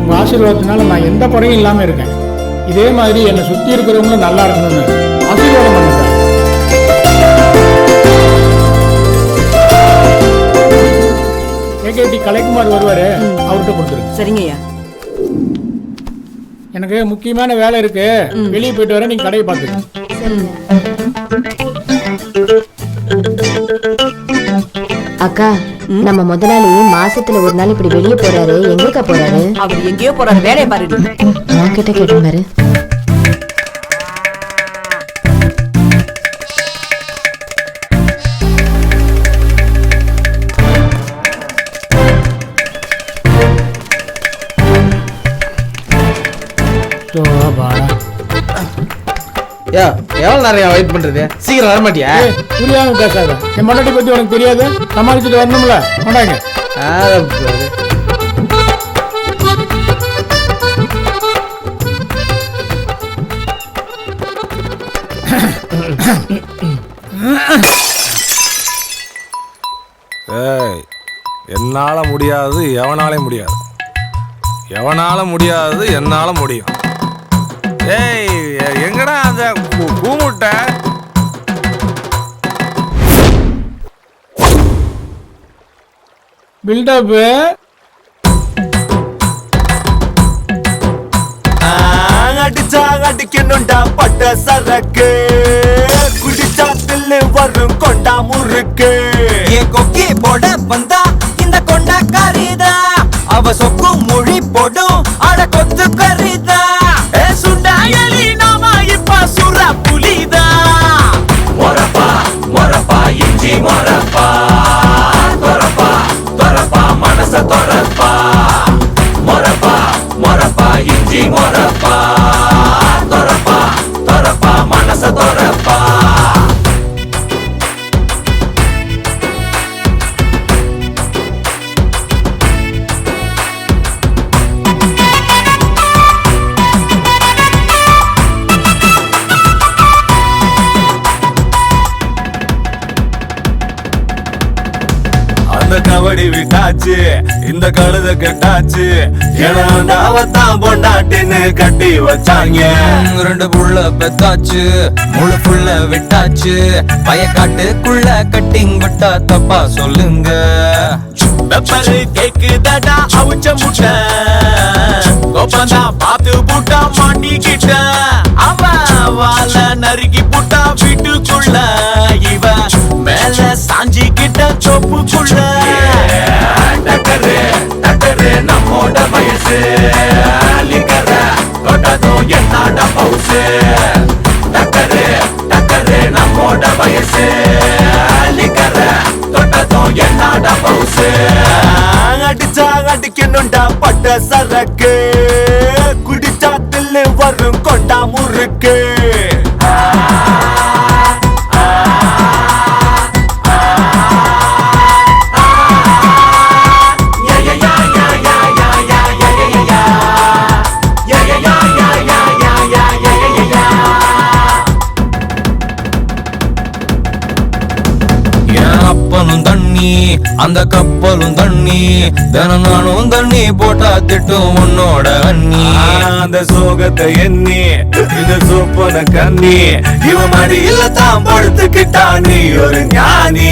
உங்க ஆசீர்வாதத்தினால நான் எந்த குறையும் இல்லாம இருக்கேன். இதே மாதிரி என்னை சுத்தி இருக்கிறவங்களும் நல்லா இருக்கணும்னு ஆசீர்வாதம் பண்ணுங்க. ஏகேடி கலைக்குமார் வருவாரு, அவர்கிட்ட கொடுத்துருங்க. சரிங்கய்யா. எனக்கு முக்கியமான வேலை இருக்கு, வெளியே போயிட்டு வர, நீங்க கடையை பார்த்துங்க. அக்கா, நம்ம முதலாளி மாசத்துல ஒரு நாள் இப்படி வெளியே போறாரு. எங்கக்கா போறாரு? அவர் எங்கேயோ போறாரு, வேலையை பாரு. நான் கிட்ட கேட்டேன் பாரு. எவ்வளவு நேரம் வெயிட் பண்றது? சீக்கிரம் வர மாட்டியா? புரியாம பேசாத. என் மொண்டாட்டி பத்தி உனக்கு தெரியாது, சமாளிச்சுட்டு வரணும்ல. கொண்டாங்க. என்னால முடியாது, எவனாலே முடியாது. எவனால முடியாது, என்னால முடியும். ஏய், எங்கடா அந்த கூமுட்டை? பில்டப் அடிச்சா அடிக்கணும்டா பட்ட சரக்கு குடிச்சா தில்லு வரும் கொண்டா முறுக்கு என் கொக்கி போட வந்தா இந்த கொண்டா கரிதா அவ சொக்கு மொழி போடும் அட கொத்து கரிதா சுண்டாயலி நாம இப்ப சுர புலிதா மொரப்பா மொரப்பா இஞ்சி மொரப்பா தொரப்பா தொரப்பா மனச தொரப்பா மொரப்பா மொரப்பா இஞ்சி மொரப்பா தொரப்பா தொரப்பா மனச தொரப்பா அந்த கபடி விட்டாச்சு இந்த கழுத கட்டாச்சு ஏன்னா அவத்தான் பொண்டாட்டின்னு கட்டி வச்சாங்க 2 புள்ள பெத்தாச்சு முழு புள்ள விட்டாச்சு வயக்காட்டுக்குள்ள கட்டிங் விட்டா தப்பா சொல்லுங்க பெப்பரு கேக்குதடா அவுச்ச முட்டை கோப்பந்தா பாத்து புட்டா மாட்டிக்கிட்ட அவன் வாழ நறுக்கி புட்டா வீட்டுக்குள்ள இவ மேல சாஞ்சிக்கிட்ட சொப்புக்குள்ள டக்கரு டக்கரு நம்மோட வயசு லிக்கர தொட்டதும் என்னோட பவுசு டக்கரு டக்கரு நம்மோட வயசு லிக்கர தொட்டதும் என்னோட பவுசு அடிச்சா அடிக்கணும்டா பட்ட சரக்கு குடிச்சா தில்லு வரும் கொண்டா முறுக்கு அப்பனும் தண்ணி அந்த கப்பலும் தண்ணி தினம் நானும் தண்ணி போட்டா திட்டும் உன்னோட அண்ணி அந்த சோகத்தை எண்ணி இது சொப்பன கண்ணி இவ மடியில தான் படுத்துக்கிட்டா நீ ஒரு ஞானி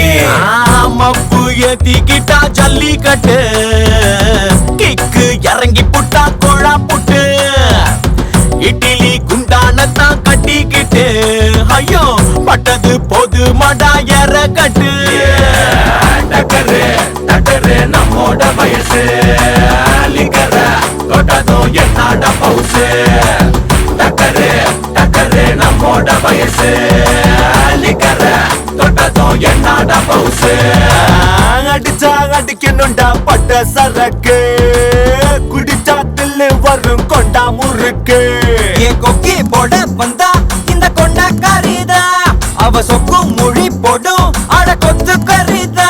மப்பு ஏத்திக்கிட்டா ஜல்லிக்கட்டு கிக்கு இறங்கி புட்டா கொழா புட்டு இட்லி குண்டானத்தான் கட்டிக்கிட்டு ஐயோ பட்டது போது மடா எற கட்டு டக்கரு டக்கரு நம்மோட வயசு லிக்கர தொட்டதும் என்னோட பவுசு டக்கரு டக்கரு நம்மோட வயசு லிக்கர தொட்டதும் என்னோட பவுசு அடிச்சா அடிக்கணும்டா பட்ட சரக்கு குடிச்சா தில்லு வரும் கொண்டா முறுக்கு என் கொக்கி போட வந்தா இந்த கொண்டா கரிதா அவ சொக்கு மொழி போடும் அட கொத்து கரிதா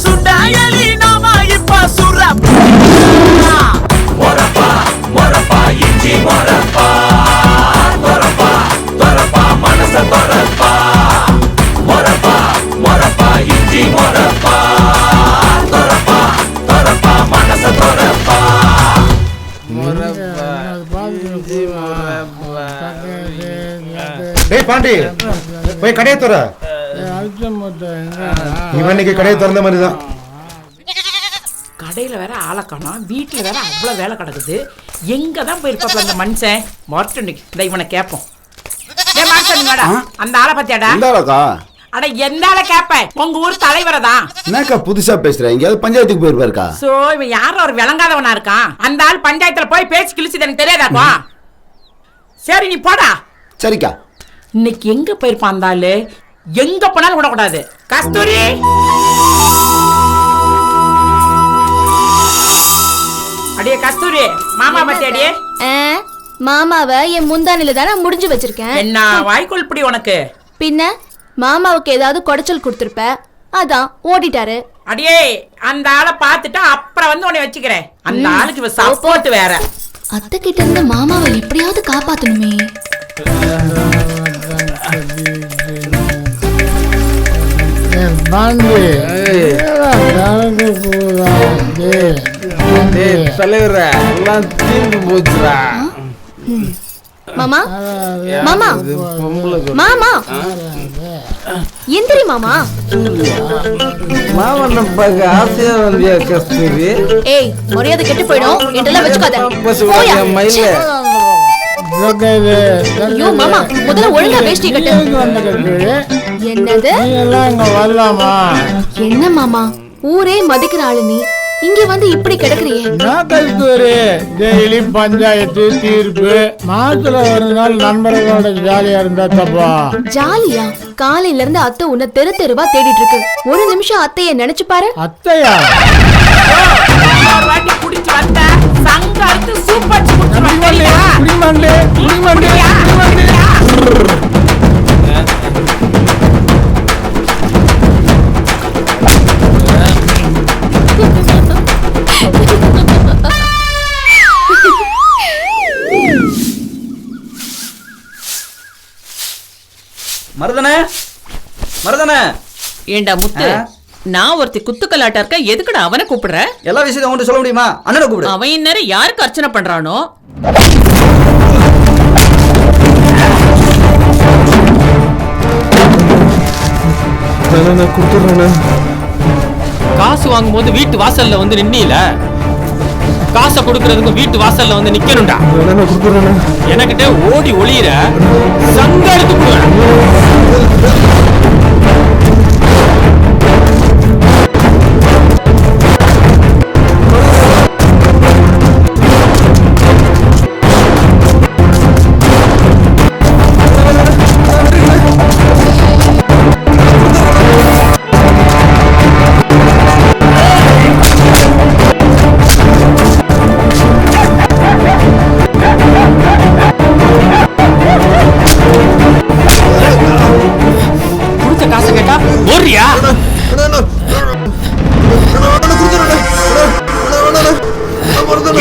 சுண்டாயலி நாம இப்ப சுர மொரப்பா மொரப்பா இஞ்சி மொரப்பா தொரப்பா தொரப்பா மனச தொரப்பா மொரப்பா மொரப்பா இஞ்சி மொரப்பா தொரப்பா தொரப்பா மனச தொரப்பா டேய் பாண்டி போய் கடையை தர இவன் இன்னைக்கு கடையை திறந்த மாதிரி தான் கடையில வேற ஆளை காணோம், வீட்டுல வேற அவ்வளவு வேலை கிடக்குது. எங்க தான் போயிருப்பாப்ல அந்த மனுஷன்? மொரட்டு இந்த இவனை கேட்போம். அந்த ஆளை பத்தியாடா? அட எந்த ஆளை கேப்பேன்? உங்க ஊர் தலைவரை தான். என்னக்கா புதுசா பேசுற? எங்கயாவது பஞ்சாயத்துக்கு போயிருப்பாருக்கா? சோ இவன் யாரும் ஒரு விளங்காதவனா இருக்கான். அந்த ஆள் பஞ்சாயத்துல போய் பேச்சு கிழிச்சு எனக்கு தெரியாதாப்பா? சரி நீ போடா. சரிக்கா. இன்னைக்கு எங்க போயிருப்பான் அந்த ஆளு? எங்க போனாலும் விடக்கூடாது. கஸ்தூரி அடியே கஸ்தூரி, மாமா பத்தியாடியே? மாமாவை என் முந்தானில தானே முடிஞ்சு வச்சிருக்கேன். என்ன வாய்க்குள் இப்படி உனக்கு? பின்ன மாமாவுக்கு ஏதாவது குடைச்சல் கொடுத்திருப்ப, அதான் ஓடிட்டாரு. அடியே அந்த ஆளை பார்த்துட்டா அப்புறம் வந்து உன்னை வச்சுக்கிறேன். அந்த ஆளுக்கு சப்போர்ட் வேற. அத்தை கிட்ட இருந்து மாமாவை எப்படியாவது காப்பாத்தணுமே. மாமா மாமா மாமா எந்திரி மாமா. ஏய் மரியாதை கெட்டு போயிடும். இதெல்லாம் வச்சுக்காத. ஐயோ மாமா முதல்ல ஒழுங்கா வேஷ்டி கட்டு. என்னது? நீ எல்லாம் இங்க வரலாமா? என்ன மாமா ஊரே மதிக்கிற ஆளு நீ இங்க வந்து இப்படி கிடக்குறியே? நான் கல்தூரி டெய்லி பஞ்சாயத்து தீர்ப்பு மாசத்துல ஒரு நாள் நண்பர்களோட ஜாலியா இருந்தா தப்பா? ஜாலியா? காலையில இருந்து அத்தை உன்னை தெரு தெருவா தேடிட்டு இருக்கு. ஒரு நிமிஷம் அத்தைய நினைச்சு பாரு. அத்தையா? ஒரு வாட்டி குடிச்சு வந்த சங்காத்து சூப்பர் குடிமண்டே குடிமண்டே குடிமண்டே குடிமண்டே. மருதனே மருதனே. ஏண்டா முத்து, நான் ஒருத்தி குத்துக்கலாட்டா இருக்க, எதுக்குடா அவனை கூப்பிடுற? எல்லா விஷயத்தையும் உங்கள்கிட்ட சொல்ல முடியுமா? அண்ணனை கூப்பிடு. அவன் இந்நேரம் யாருக்கு அர்ச்சனை பண்றானோ? காசு வாங்கும் போது வீட்டு வாசல்ல வந்து நின்னீல, காசை கொடுக்கறதுக்கும் வீட்டு வாசல்ல வந்து நிக்கணும்டா. எனக்கிட்ட ஓடி ஒளியிற சங்க எடுத்து கொடுவேன்.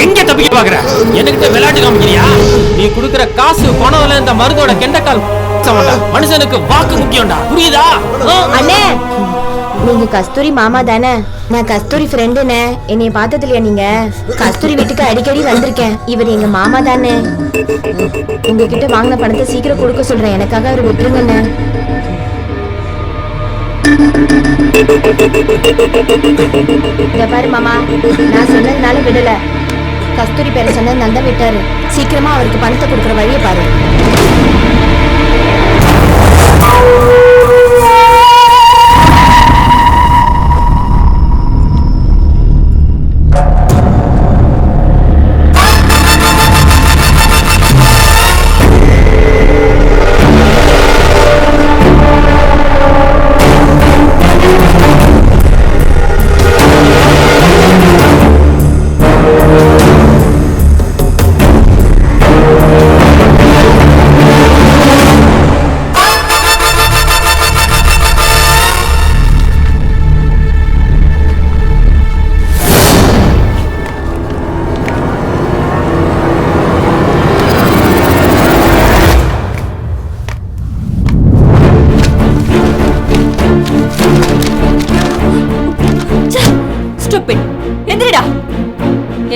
எங்க தப்பிக்க பாக்குற? எனக்கு விளையாட்டு காமிக்கிறியா? நீ குடுக்கிற காசு பணம்ல இந்த மருந்தோட கெண்டக்கால் மனுஷனுக்கு வாக்கு முக்கியம்டா, புரியுதா? அண்ணே நீங்க கஸ்தூரி மாமா தானே? நான் கஸ்தூரி ஃப்ரெண்டுனே. என்னைய பார்த்தது இல்லையா நீங்க? கஸ்தூரி வீட்டுக்கு அடிக்கடி வந்திருக்கேன். இவர் எங்க மாமா தானே. உங்ககிட்ட வாங்கின பணத்தை சீக்கிரம் கொடுக்க சொல்றேன். எனக்காக அவர் விட்டுருங்கண்ணே. இத பாரு மாமா, நான் சொன்னதுனால விடல. கஸ்தூரி பேரை சொன்னதுனால தான் விட்டாரு. சீக்கிரமா அவருக்கு பணத்தை கொடுக்குற வழியை பாரு.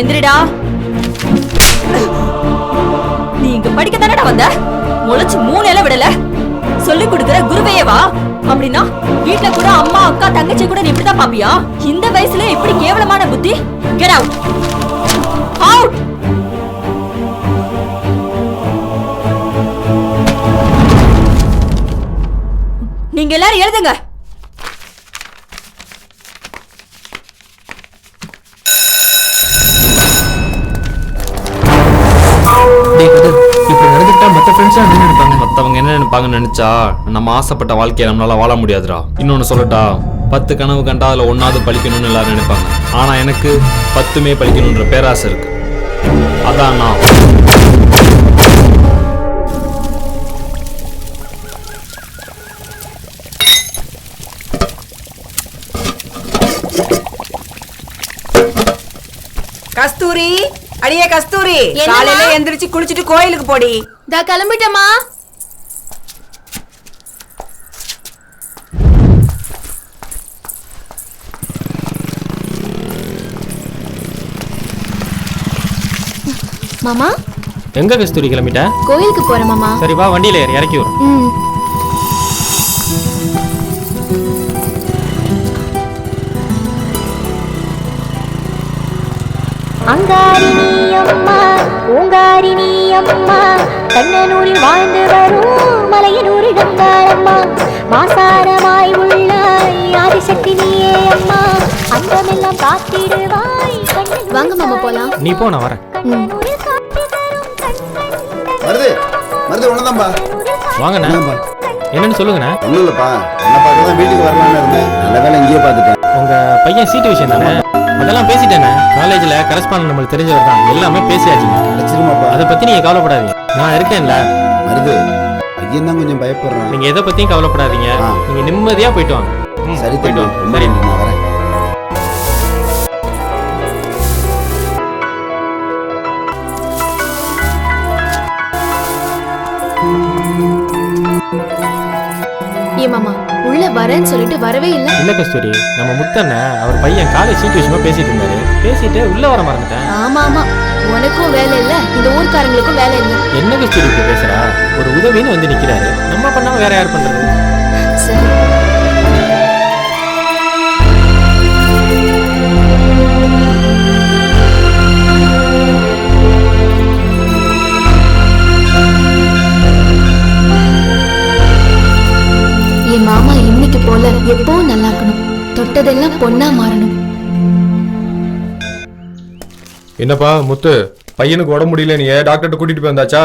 எந்திரிடா. நீ இங்க படிக்க தானடா வந்த? முளைச்சு 3 இலை விடல. சொல்லி கொடுக்கிற குருவையவா? அப்படின்னா வீட்டுல கூட அம்மா அக்கா தங்கச்சி கூட நீ இப்படிதான் பாப்பியா? இந்த வயசுல இப்படி கேவலமான புத்தி? Get out. அவுட். நீங்க எல்லாரும் எழுதுங்க. மத்தவங்க என்ன நினைப்பாங்கன்னு நினைச்சா நம்ம ஆசைப்பட்ட வாழ்க்கையை நம்மளால வாழ முடியாதுடா. இன்னொன்னு சொல்லட்டா, 10 கனவு கண்டா அதுல 1வது பழிக்கணும்னு எல்லாரும் நினைப்பாங்க. ஆனா எனக்கு 10மே பழிக்கணும்ன்ற பேராசை இருக்கு. அதான் நான். கஸ்தூரி, அடியே கஸ்தூரி, காலையில எந்திரிச்சு குளிச்சிட்டு கோயிலுக்கு போடி. தா கிளம்பிட்டமா. மாமா எங்க கஸ்தூரி கிளம்பிட்ட? கோயிலுக்கு போறேன் மாமா. சரி வா, வண்டியில ஏறி இறக்கி வரும். அங்காரினி அம்மா பூங்காரி நீ அம்மா கண்ணனூரில் வாழ்ந்து வரும் மலையனூரில் கங்காளம்மா மாசாரமாய் உள்ளாய் ஆதிசக்தி நீயே அம்மா அந்தமெல்லாம் காத்திடுவாய் வாங்க மாமா போலாம். நீ போ, நான் வரேன். மருது மருது ஒண்ணுதான்பா. வாங்கண்ணா. என்னன்னு சொல்லுங்கண்ணா. ஒண்ணும் இல்லப்பா, என்ன பார்க்க தான் வீட்டுக்கு வரலான்னு இருந்தேன். நல்ல வேலை இங்கேயே பார்த்துட்டேன். உங்க பையன் சீட்டு விஷயம் தானே, அதெல்லாம் பேசிட்டேனே. காலேஜ்ல கரஸ்பாண்ட் நம்மளுக்கு தெரிஞ்சவர் தான், எல்லாமே பேசியாச்சுங்க. கிடைச்சிருமாப்பா. அதை பத்தி நீங்க கவலைப்படாதீங்க, நான் இருக்கேன்ல. மருது பையன் தான் கொஞ்சம் பயப்படுறான். நீங்க எதை பத்தியும் கவலைப்படாதீங்க, நீங்க நிம்மதியா போயிட்டு வாங்க. சரி போயிட்டு வாங்க. ரொம்ப நன்றி, நான் வரேன். ஏ மாமா உள்ள வரேன்னு சொல்லிட்டு வரவே இல்லை. இல்ல கஸ்தூரி, நம்ம முத்தண்ண அவர் பையன் காலேஜ் சீட்டு விஷயமா பேசிட்டு இருந்தாரு, பேசிட்டு உள்ள வர மறந்துட்டேன். ஆமா ஆமா, உனக்கும் வேலை இல்ல, இந்த ஊர்க்காரங்களுக்கும் வேலை இல்ல. என்ன கஸ்தூரி இப்படி பேசுறா? ஒரு உதவின்னு வந்து நிக்கிறாரு, நம்ம பண்ணாம வேற யார் பண்றது? சரி என் மாமா இன்னைக்கு போல எப்பவும் நல்லா இருக்கணும், தொட்டதெல்லாம் பொண்ணா மாறணும். என்னப்பா முத்து, பையனுக்கு உடம்பு முடியல, நீ டாக்டர்கிட்ட கூட்டிட்டு போய் வந்தாச்சா?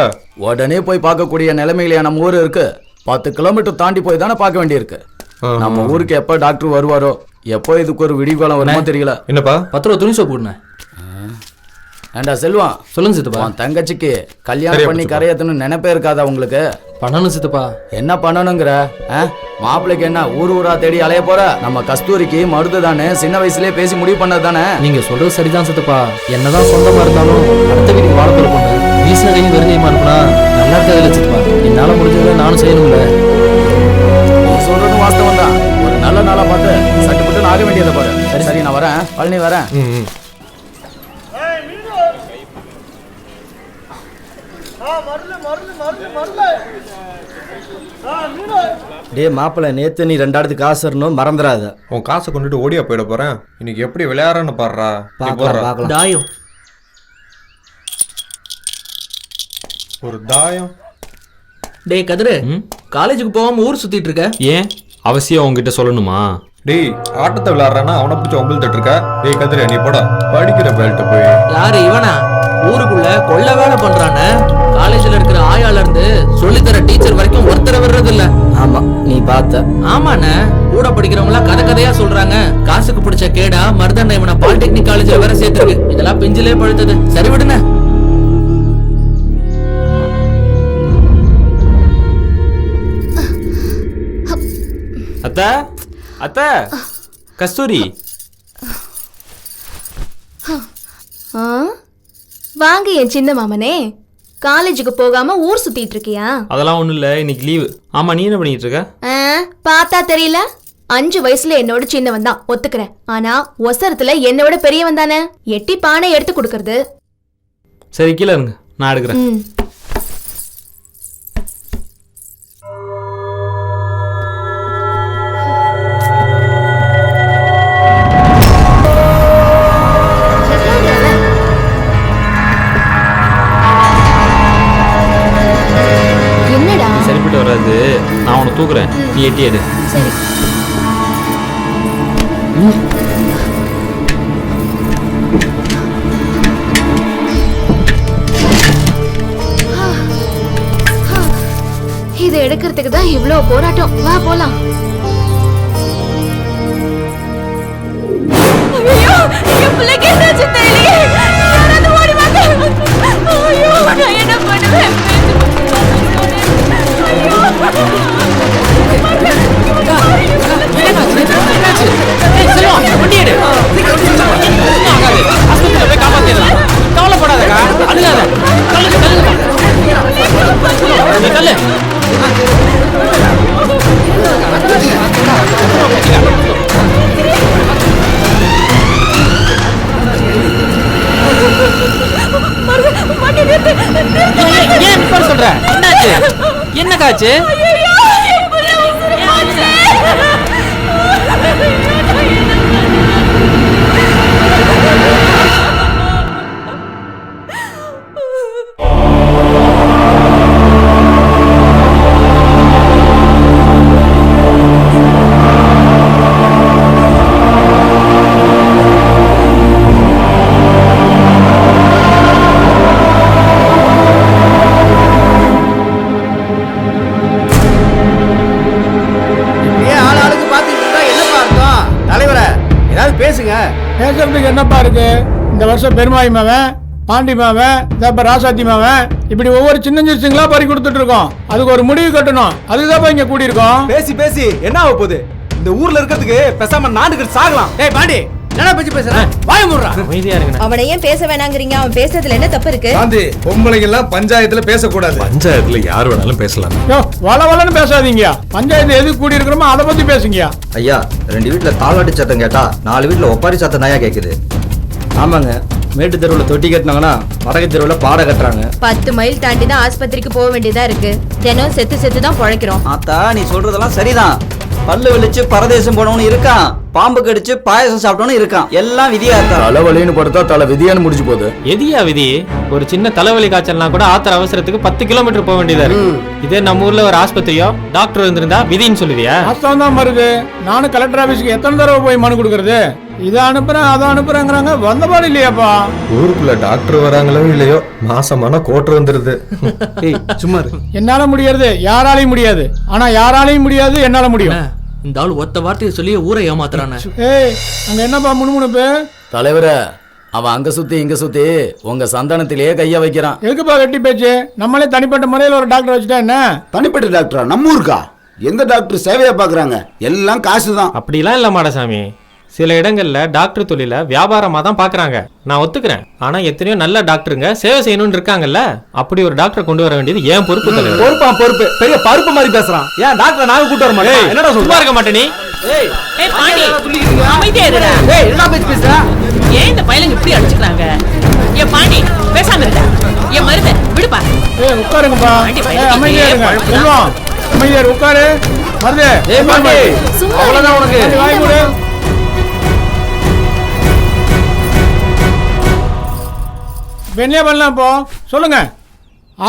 உடனே போய் பார்க்கக்கூடிய நிலைமையில நம்ம ஊர் இருக்கு. 10 கிலோமீட்டர் தாண்டி போய் தானே பார்க்க வேண்டியிருக்கு. நம்ம ஊருக்கு எப்ப டாக்டர் வருவாரோ, எப்போ இதுக்கு ஒரு விடிவுகாலம் வருமோ தெரியல. என்னப்பா 10 ரூபா துணி சோப்பு கொடுங்க. ஏண்டா செல்வம், சொல்லுங்க சித்தப்பா. உன் தங்கச்சிக்கு கல்யாணம் பண்ணி கரையத்தணும் நினைப்பே இருக்காதா உங்களுக்கு? பண்ணணும் சித்தப்பா. என்ன பண்ணணுங்கிற? மாப்பிள்ளைக்கு என்ன ஊர் ஊரா தேடி அலைய போற? நம்ம கஸ்தூரிக்கு மருது தானே, சின்ன வயசுலயே பேசி முடிவு பண்ணது தானே. நீங்க சொல்றது சரிதான் சித்தப்பா, என்னதான் சொந்தமா இருந்தாலும் அடுத்த வீட்டுக்கு வாழப்போற பொண்ணு வீசினதையும் வெறுங்கையுமா அனுப்புனா நல்லா இருக்காதுல்ல சித்தப்பா. என்னால முடிஞ்சதை நானும் செய்யணும்ல. நீ சொல்றது வாஸ்தவம் தான். ஒரு நல்ல நாளா பார்த்து சட்டுப்பட்டு ஆக வேண்டியதை பாரு. சரி சரி, நான் வரேன். பழனி வரேன். டே மாப்பிள்ள, நேத்து நீ 2 இடத்துக்கு காசு வரணும் மறந்துடாத. உன் காசை கொண்டுட்டு ஓடியா போயிட போறேன். இன்னைக்கு எப்படி விளையாடுறன்னு பாடுறா. பார்க்கலாம். தாயம், ஒரு தாயம். டே கதிரு, காலேஜுக்கு போகாம ஊர் சுத்திட்டு இருக்க? ஏன் அவசியம் உங்ககிட்ட சொல்லணுமா? டேய், ஆட்டத்தை விளையாடுறானா அவனை பிடிச்ச ஒம்பில் தட்டுருக்க. டேய் கதிர, நீ போடா படிக்கிற பேல்ட்ட போய். யாரு இவனா? ஊருக்குள்ள கொள்ள வேலை பண்றானே. காலேஜ்ல இருக்கிற ஆயால இருந்து சொல்லித்தர டீச்சர் வரைக்கும் ஒருத்தர வர்றது இல்ல. ஆமா, நீ பார்த்த. ஆமாண்ணே, கூட படிக்கிறவங்க எல்லாம் கதை கதையா சொல்றாங்க. காசுக்கு பிடிச்ச கேடா மருதண்ண இவனை பாலிடெக்னிக் காலேஜ்ல வேற சேர்த்திருக்கு. இதெல்லாம் பிஞ்சிலே பழுத்தது. சரி விடுன. அத்த அத்த கஸ்தூரி. வாங்க என் சின்ன மாமனே, காலேஜுக்கு போகாம ஊர் சுத்திட்டு இருக்கியா? அதெல்லாம் ஒண்ணும் இல்ல, இன்னைக்கு லீவு. ஆமா, நீ என்ன பண்ணிட்டு இருக்க? பார்த்தா தெரியல, 5 வயசுல என்னோட சின்னவன் தான் ஒத்துக்கிறேன். ஆனா ஒசரத்துல என்னோட பெரியவன் தானே. எட்டி பானை எடுத்து கொடுக்கறது. சரி கீழே இருங்க, நான் எடுக்கிறேன். என்னடா? சரிப்பட்டு வராது, நான் உன்னை தூக்குறேன், நீ எட்டி எடு. சரி. இதை எடுக்கிறதுக்கு தான் இவ்ளோ போராட்டம். வா போலாம். ஐயோ, என் பிள்ளைக்கு என்னாச்சு தெரியலையே. யாராவது ஓடி வாங்க. ஐயோ, நான் என்ன பண்ணுவேன்? கவலைப்படாதக்கா, அழுகாத. ஏன் சொல்ற? என்னாச்சு? என்ன காச்சு? பேசுறதுக்கு என்னப்பா இருக்கு? இந்த வருஷம் பெருமாய் மாவன், பாண்டி மாவன், இப்ப ராசாத்தி மாவன், இப்படி ஒவ்வொரு சின்ன சின்னங்களா பறி கொடுத்துட்டு இருக்கோம். அதுக்கு ஒரு முடிவு கட்டணும். அதுதான் இங்க கூடி இருக்கோம். பேசி பேசி என்ன ஆக போகுது? இந்த ஊர்ல இருக்கிறதுக்கு பேசாம நாடுகள் சாகலாம். டேய் பாண்டி என்ன பேச்சு பேசுற? வாய மூடுறா. அமைதியா இருங்க. அவனை ஏன் பேச வேணாங்கறீங்க? அவன் பேசுறதுல என்ன தப்பு இருக்கு? காந்தி, பொம்பளைங்க எல்லாம் பஞ்சாயத்துல பேசக்கூடாது. பஞ்சாயத்துல யார் வேணாலும் பேசலாம். யோ, வளவளன்னு பேசாதீங்க. பஞ்சாயத்து எது கூடி இருக்கிறோமோ அதை பத்தி பேசுங்க. ஐயா, 2 வீட்ல தாளாட்டு சத்தம் கேட்டா 4 வீட்ல ஒப்பாரி சத்தம் தாயா கேக்குது. ஆமாங்க, மேட்டு தெருவுல தொட்டி கட்டினாங்கன்னா வடக்கு தெருவுல பாட கட்டுறாங்க. 10 மைல் தாண்டி தான் ஆஸ்பத்திரிக்கு போக வேண்டியதா இருக்கு. தினம் செத்து தான் பொழைக்கிறோம். ஆத்தா, நீ சொல்றதெல்லாம் சரிதான். பல்லு வெளிச்சு பரதேசம் போனவனு இருக்கான், பாம்பு கடிச்சு பாயசம் சாப்பிட்டவனு இருக்கான். எல்லாம் விதியா இருக்கா. தலைவலின்னு படுத்தா தலை விதியான்னு முடிச்சு போகுது. எதியா விதி? ஒரு சின்ன தலைவலி காய்ச்சல்னா கூட ஆத்திர அவசரத்துக்கு 10 கிலோமீட்டர் போக வேண்டியதா இருக்கு. இதே நம்ம ஊர்ல ஒரு ஆஸ்பத்திரியோ டாக்டர் இருந்திருந்தா விதின்னு சொல்லுவியா? வாஸ்தவம் தான் வருது. நானும் கலெக்டர் ஆபீஸ்க்கு எத்தனை தடவை போய் மனு கொடுக்கறது? இதை அனுப்புறேன் அதை அனுப்புறேங்கிறாங்க. வந்தபாடு இல்லையாப்பா. ஊருக்குள்ள டாக்டர் வராங்களோ இல்லையோ, மாசமான கோட்டர் வந்துருது. சும்மா என்னால முடியாது, யாராலையும் முடியாது. ஆனா யாராலையும் முடியாது, என்னால முடியும். இந்த ஆள் ஒத்த வார்த்தையை சொல்லி ஊரை ஏமாத்துறானே. ஏய், அங்க என்னப்பா முணுமுணுப்பு? தலைவர, அவன் அங்க சுத்தி இங்க சுத்தி உங்க சந்தானத்திலேயே கைய வைக்கிறான். எதுக்குப்பா வெட்டி பேச்சு? நம்மளே தனிப்பட்ட முறையில் ஒரு டாக்டர் வச்சுட்டா என்ன? தனிப்பட்ட டாக்டரா? நம்ம ஊருக்கா? எந்த டாக்டர் சேவையா பாக்குறாங்க? எல்லாம் காசுதான். அப்படிலாம் இல்ல மாடசாமி. சில இடங்கள்ல டாக்டர் தொழில வியாபாரமா தான் பாக்குறாங்க. நான் ஒத்துக்கிறேன். ஆனா எத்தனையோ நல்ல டாக்டருங்க சேவை செய்யணும்னு இருக்காங்கல்ல. அப்படி ஒரு டாக்டர் கொண்டு வர வேண்டியது ஏன் பொறுப்பு தலைவர். பொறுப்பு பெரிய பருப்பு மாதிரி பேசுறான். ஏன் டாக்டர் நாங்க கூட்டு வர மாட்டோம்? என்னடா சும்மா இருக்க மாட்டே நீ? ஏய் பாண்டி அமைதியா இருடா. ஏய், என்ன பேச்சு பேசுற? ஏன் இந்த பையலுங்க இப்படி அடிச்சுக்கிறாங்க? ஏ பாண்டி பேசாம இருடா. ஏ மருத விடுப்பா. ஏய், உட்காருங்கப்பா. ஏய், அமைதியா இருங்க. செல்வம், அமைதியா இரு, உட்காரு. வருது. ஏய் பாண்டி, அவ்வளவுதான் உனக்கு. வாய் மூடு. என்ன பண்ணலாம் இப்போ? சொல்லுங்க.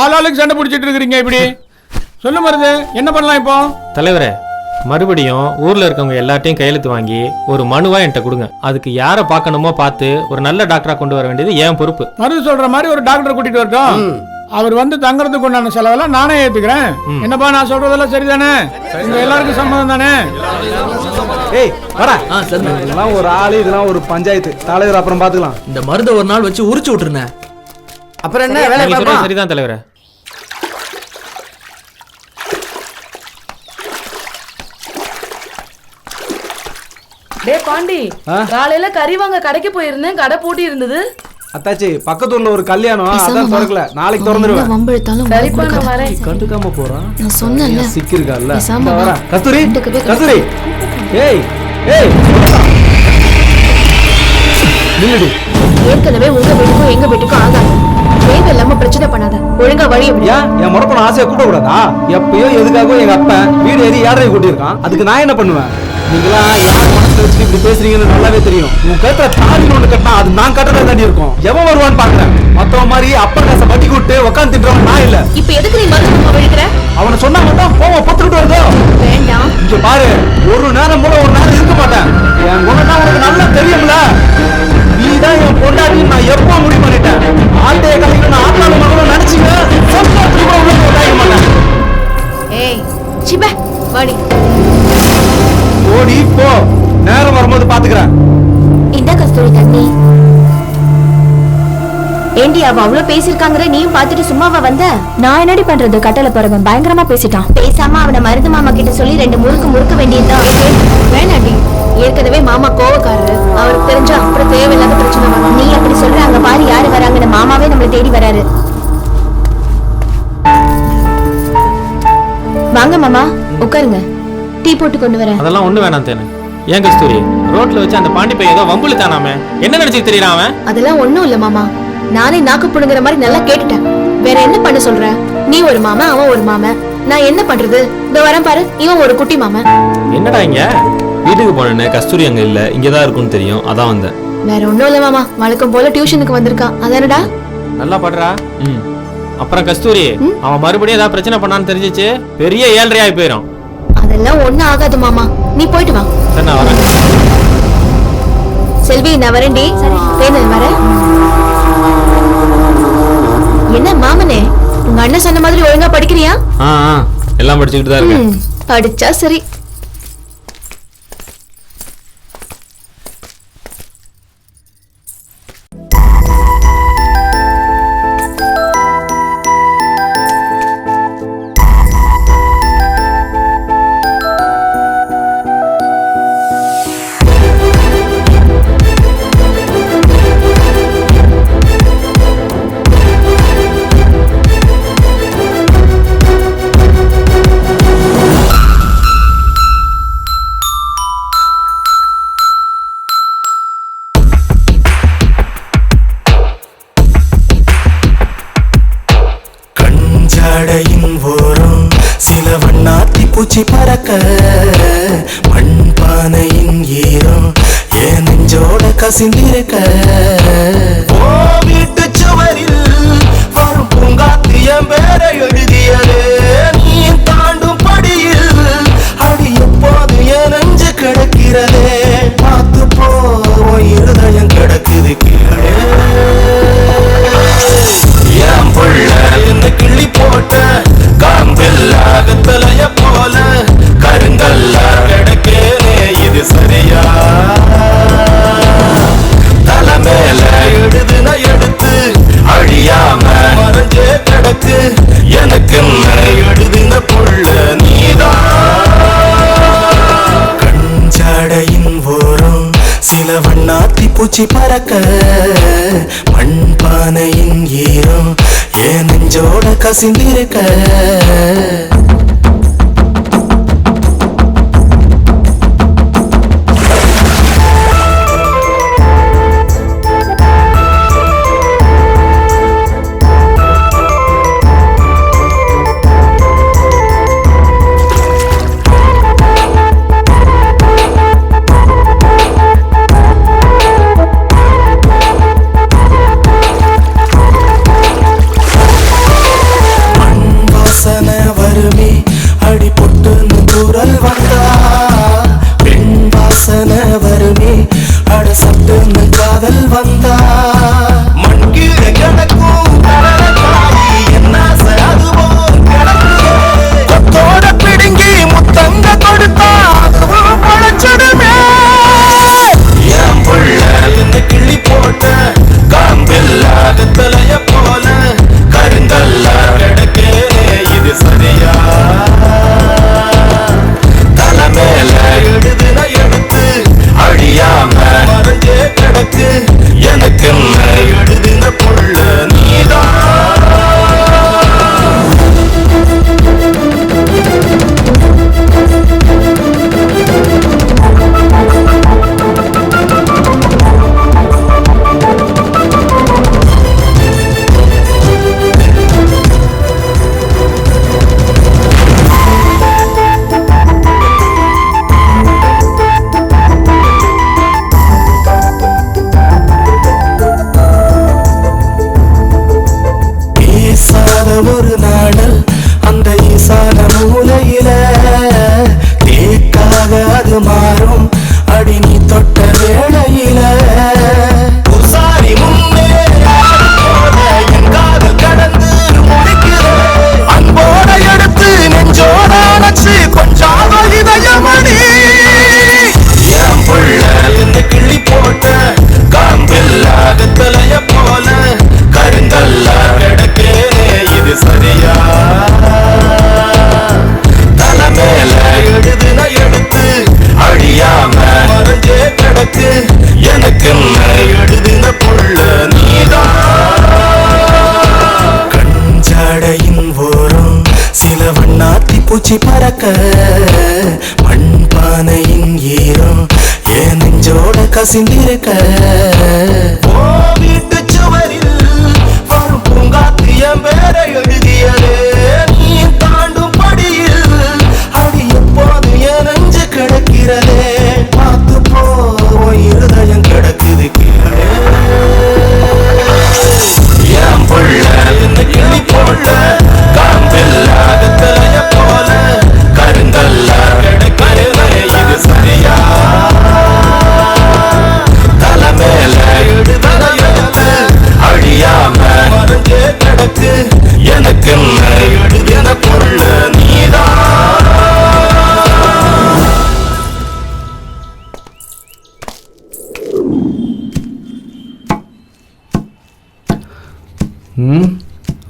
ஆளாளுக்கு சண்டை பிடிச்சிட்டு இருக்கிறீங்க இப்படி. சொல்லு மருது, என்ன பண்ணலாம் இப்போ? தலைவரே, மறுபடியும் ஊர்ல இருக்கவங்க எல்லாத்தையும் கையெழுத்து வாங்கி ஒரு மனுவா என்கிட்ட கொடுங்க. அதுக்கு யாரை பார்க்கணுமோ பார்த்து ஒரு நல்ல டாக்டரா கொண்டு வர வேண்டியது ஏன் பொறுப்பு. மருது சொல்ற மாதிரி ஒரு டாக்டர் கூட்டிட்டு வரட்டும். அவர் வந்து தங்கறதுக்கு உண்டான செலவெல்லாம் நானே ஏத்துக்கிறேன். என்னப்பா, நான் சொல்றதெல்லாம் சரிதானே? உங்க எல்லாருக்கும் சம்மதம் தானே? ஏய் வாடா. இதெல்லாம் ஒரு ஆளு, இதெல்லாம் ஒரு பஞ்சாயத்து தலைவர். அப்புறம் பாத்துக்கலாம். இந்த மருந்தை ஒரு நாள் வச்சு உரிச்சு விட்டுருனேன். அப்புறம் என்ன வேலை நீங்க பாப்பா? சொல்றது சரிதான் தலைவரே. டேய் பாண்டி, காலையில கறி வாங்க கடைக்கு போயிருந்தேன். கடை பூட்டி இருந்தது. அத்தாச்சி, பக்கத்தூர்ல ஒரு கல்யாணம், அதான் திறக்கல. நாளைக்கு திறந்துருவேன். சரிப்பா, நான் வரேன். கண்டுக்காம போறான். நான் சொன்னேன்ல. சிக்கிருக்கால. பேசாம வர வா. கஸ்தூரி, வீட்டுக்கு போய் கஸ்தூரி. ஏய் ஏய், நில்லுடி. ஏற்கனவே உங்க வீட்டுக்கும் எங்க வீட்டுக்கும் ஆகாது. தேவையில்லாம பிரச்சனை பண்ணாத. ஒழுங்கா வழி எப்படி? ஏன் என் முறப்பன ஆசையை கூட்ட கூடாதா? எப்பயோ எதுக்காகவும் எங்க அப்பன் வீடு ஏறி ஏழரை கூட்டியிருக்கான். அதுக்கு நான் என்ன பண்ணுவேன்? நீங்களா யார் மனசுல வச்சுட்டு இப்படி பேசுறீங்கன்னு நல்லாவே தெரியும். உங்க கருத்துல தாடி ஒண்ணு கட்டினா அது நான் கட்டதா தாண்டி இருக்கும். எவன் வருவான்னு பாக்குறேன். மத்தவன் மாதிரி அப்பன் காசை வட்டி கூட்டு உட்காந்து திட்டுறவன் நான் இல்ல. இப்ப எதுக்கு நீ மருத்துவமா விழுக்கிற? அவனை சொன்னா மட்டும் கோவம் பத்துக்கிட்டு வருதோ? வேண்டாம். இங்க பாரு, ஒரு நேரம் கூட ஒரு நேரம் இருக்க மாட்டேன். என் குணம் உனக்கு நல்லா தெரியும்ல. நீதான் என் பொண்டாட்டி நான் எப்போ முடிவு பண்ணிட்டேன். ஆட்டைய கலைக்கு நான் ஆட்டாளு மகளும் நினைச்சுங்க சம்பாத்திரி கூட உள்ள போட்டாய மாட்டேன். ஏய் சிப வாடி. ஓடி போ, நேரம் வரும்போது பாத்துக்கிறேன். இந்த கஸ்தூரி தண்ணி. ஏண்டி அவ அவ்வளவு பேசிருக்காங்கற நீயும் பாத்துட்டு சும்மாவா வந்த? நான் என்னடி பண்றது? கட்டளை போறவன் பயங்கரமா பேசிட்டான். பேசாம அவன மருது மாமா கிட்ட சொல்லி 2 முறுக்க வேண்டியதுதான். வேணாடி, ஏற்கனவே மாமா கோவக்காரரு. அவருக்கு தெரிஞ்சா அப்புறம் தேவையில்லாத பிரச்சனை வரும். நீ அப்படி சொல்ற. அங்க பாரு யாரு வராங்கன்னு. மாமாவே நம்மளை தேடி வராரு. வாங்க மாமா, உட்காருங்க. டீ போட்டு கொண்டு வரேன். அதெல்லாம் ஒண்ணு வேணாம் தேனு. ஏன் கஸ்தூரி, ரோட்ல வச்சு அந்த பாண்டி பையன் ஏதோ வம்புல தானாமே, என்ன நினைச்சு தெரியறான் அவன்? அதெல்லாம் ஒண்ணும் இல்ல மாமா. நானே நாக்கு புடுங்குற மாதிரி நல்லா கேட்டுட்டேன். வேற என்ன பண்ண சொல்ற? நீ ஒரு மாமன், அவன் ஒரு மாமன். நான் என்ன பண்றது? இந்த வரேன் பாரு, இவன் ஒரு குட்டி மாமன். என்னடா இங்க? வீட்டுக்கு போனேன்னு கஸ்தூரி அங்க இல்ல, இங்கதான் இருக்கும்னு தெரியும், அதான் வந்தேன். வேற ஒண்ணும் இல்ல மாமா, வழக்கம் போல டியூஷனுக்கு வந்திருக்கான். அதானடா? நல்லா படுறா. அப்புறம் கஸ்தூரி, அவன் மறுபடியும் ஏதாவது பிரச்சனை பண்ணான்னு தெரிஞ்சிச்சு பெரிய 7.5 ஆகி போயிடும். அதெல்லாம் ஒண்ணும் ஆகாது மாமா, நீ போயிட்டு வா. சரி, நான் வரேன். செல்வி, நான் வரேன்டி. தேனல் வரேன். என்ன மாமனே, உங்க அண்ணன் சொன்ன மாதிரி ஒழுங்கா படிக்கிறியா? எல்லாம் படிச்சுக்கிட்டு தான் இருக்கேன். படிச்சா சரி. பூச்சி பறக்க மண்பானையின் ஈரம் என் நெஞ்சோட கசிந்திருக்க ஓ வீட்டு சுவரில் வரும் பூங்காத்தியம் வேற எழுதியதே நீ தாண்டும் படியில் அடி எப்போது என் நெஞ்சு கிடக்கிறதே பார்த்து போ இருதயம் கிடக்குது கீழே என் புள்ள என்ன கிள்ளி போட்ட காம்பில்லாத தலைய போல கருங்கல்ல கிடக்கேனே இது சரியா தலை மேல எடுதுன எடுத்து அழியாம மறைஞ்சே கிடக்கு எனக்கு எடுதுன புள்ள நீதான் கஞ்சாடையின் ஓரம் சில வண்ணாத்தி பூச்சி பறக்க மண்பானையின் ஈரம் என் நெஞ்சோட கசிந்திருக்க வருமே அடி பொட்டுன்னு குரல் வந்தா பெண் வாசனை வருமே அட சட்டுன்னு காதல் வந்தா மண் கீழே கிடக்கும் என்ன அதுவோ கொத்தோட பிடுங்கி முத்தங்க கொடுத்தா அதுவும் பழச்சிடுமே என் புள்ள என்ன கிள்ளி போட்ட காம்பில்லாத தலைய போல கருங்கல்ல கிடக்கேனே இது சரியா தலை மேல எடுதுன எடுத்து அழியாம மறைஞ்சே கிடக்கு எனக்கு எடுதுன புள்ள நீதான் ஒரு நாடல் அந்த ஈசான மூலையில தேக்காக அது மாறும் அடி நீ தொட்ட வேளையில உசாரி முன்னே என் காதல் கடந்து முடிக்கிறேன் அன்போட எடுத்து நெஞ்சோட அணைச்சு கொஞ்சாத இதயமணி என் புள்ள என்ன கிள்ளி போட்ட காம்பில்லாத தலைய போல கருங்கல்ல கிடக்கேனே இது சரியா தலை மேல எடுதுன எடுத்து அழியாம மறைஞ்சே கிடக்கு எனக்கு எடுதுன புள்ள நீதான் கஞ்சாடையின் ஓரம் சில வண்ணாத்தி பூச்சி பறக்க மண்பானையின் ஈரம் என் நெஞ்சோட கசிந்திருக்க ஓ வீட்டு சுவரில் வரும் பூங்காத்தியம் வேற எழுதியதே நீ தாண்டும் படியில் அடி எப்போது என் நெஞ்சு கிடக்கிறதே பார்த்து போ இருதயம் கிடக்குது கீழே என் புள்ள என்ன கிள்ளி போட்ட காம்பில்லாத தலைய போல கருங்கல்ல கிடக்கிறதே இது சரியா தலை மேல எடுதுன எடுத்து அழியாம மறைஞ்சே கிடக்கு எனக்கு எடுதின புள்ள நீதான்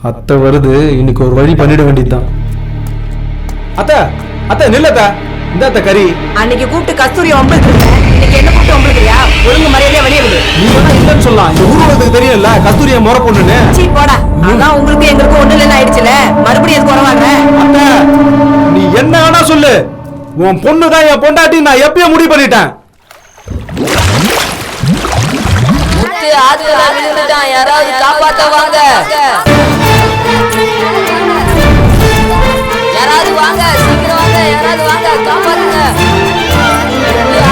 அத்தை வருது, இன்னைக்கு ஒரு வழி பண்ணிட வேண்டியதுதான். அத்தை அத்தை நில்லத்த, இந்த அத்தை கறி. அன்னைக்கு கூப்பிட்டு கஸ்தூரி ஒம்பளுக்கு இன்னைக்கு என்ன கூப்பிட்டு ஒம்பளுக்குறியா? ஒழுங்கு மரியாதையா வெளியே விடு. நீ வேணா இல்லன்னு சொல்லலாம், இந்த ஊருக்கு தெரியல கஸ்தூரியை முறை பொண்ணுன்னு. சீ போடா, அதான் உங்களுக்கு எங்களுக்கு ஒண்ணு இல்லைன்னு ஆயிடுச்சுல, மறுபடியும் எதுக்கு வரவாங்க? அத்தை நீ என்ன வேணா சொல்லு, உன் பொண்ணு தான் என் பொண்டாட்டி, நான் எப்பயும் முடிவு பண்ணிட்டேன். ஆத்துல விழுந்துட்டான், யாராவது காப்பாத்த வாங்க, யாராவது வாங்க, சீக்கிரம் வாங்க. யாராவது வாங்க காப்பாத்துங்க.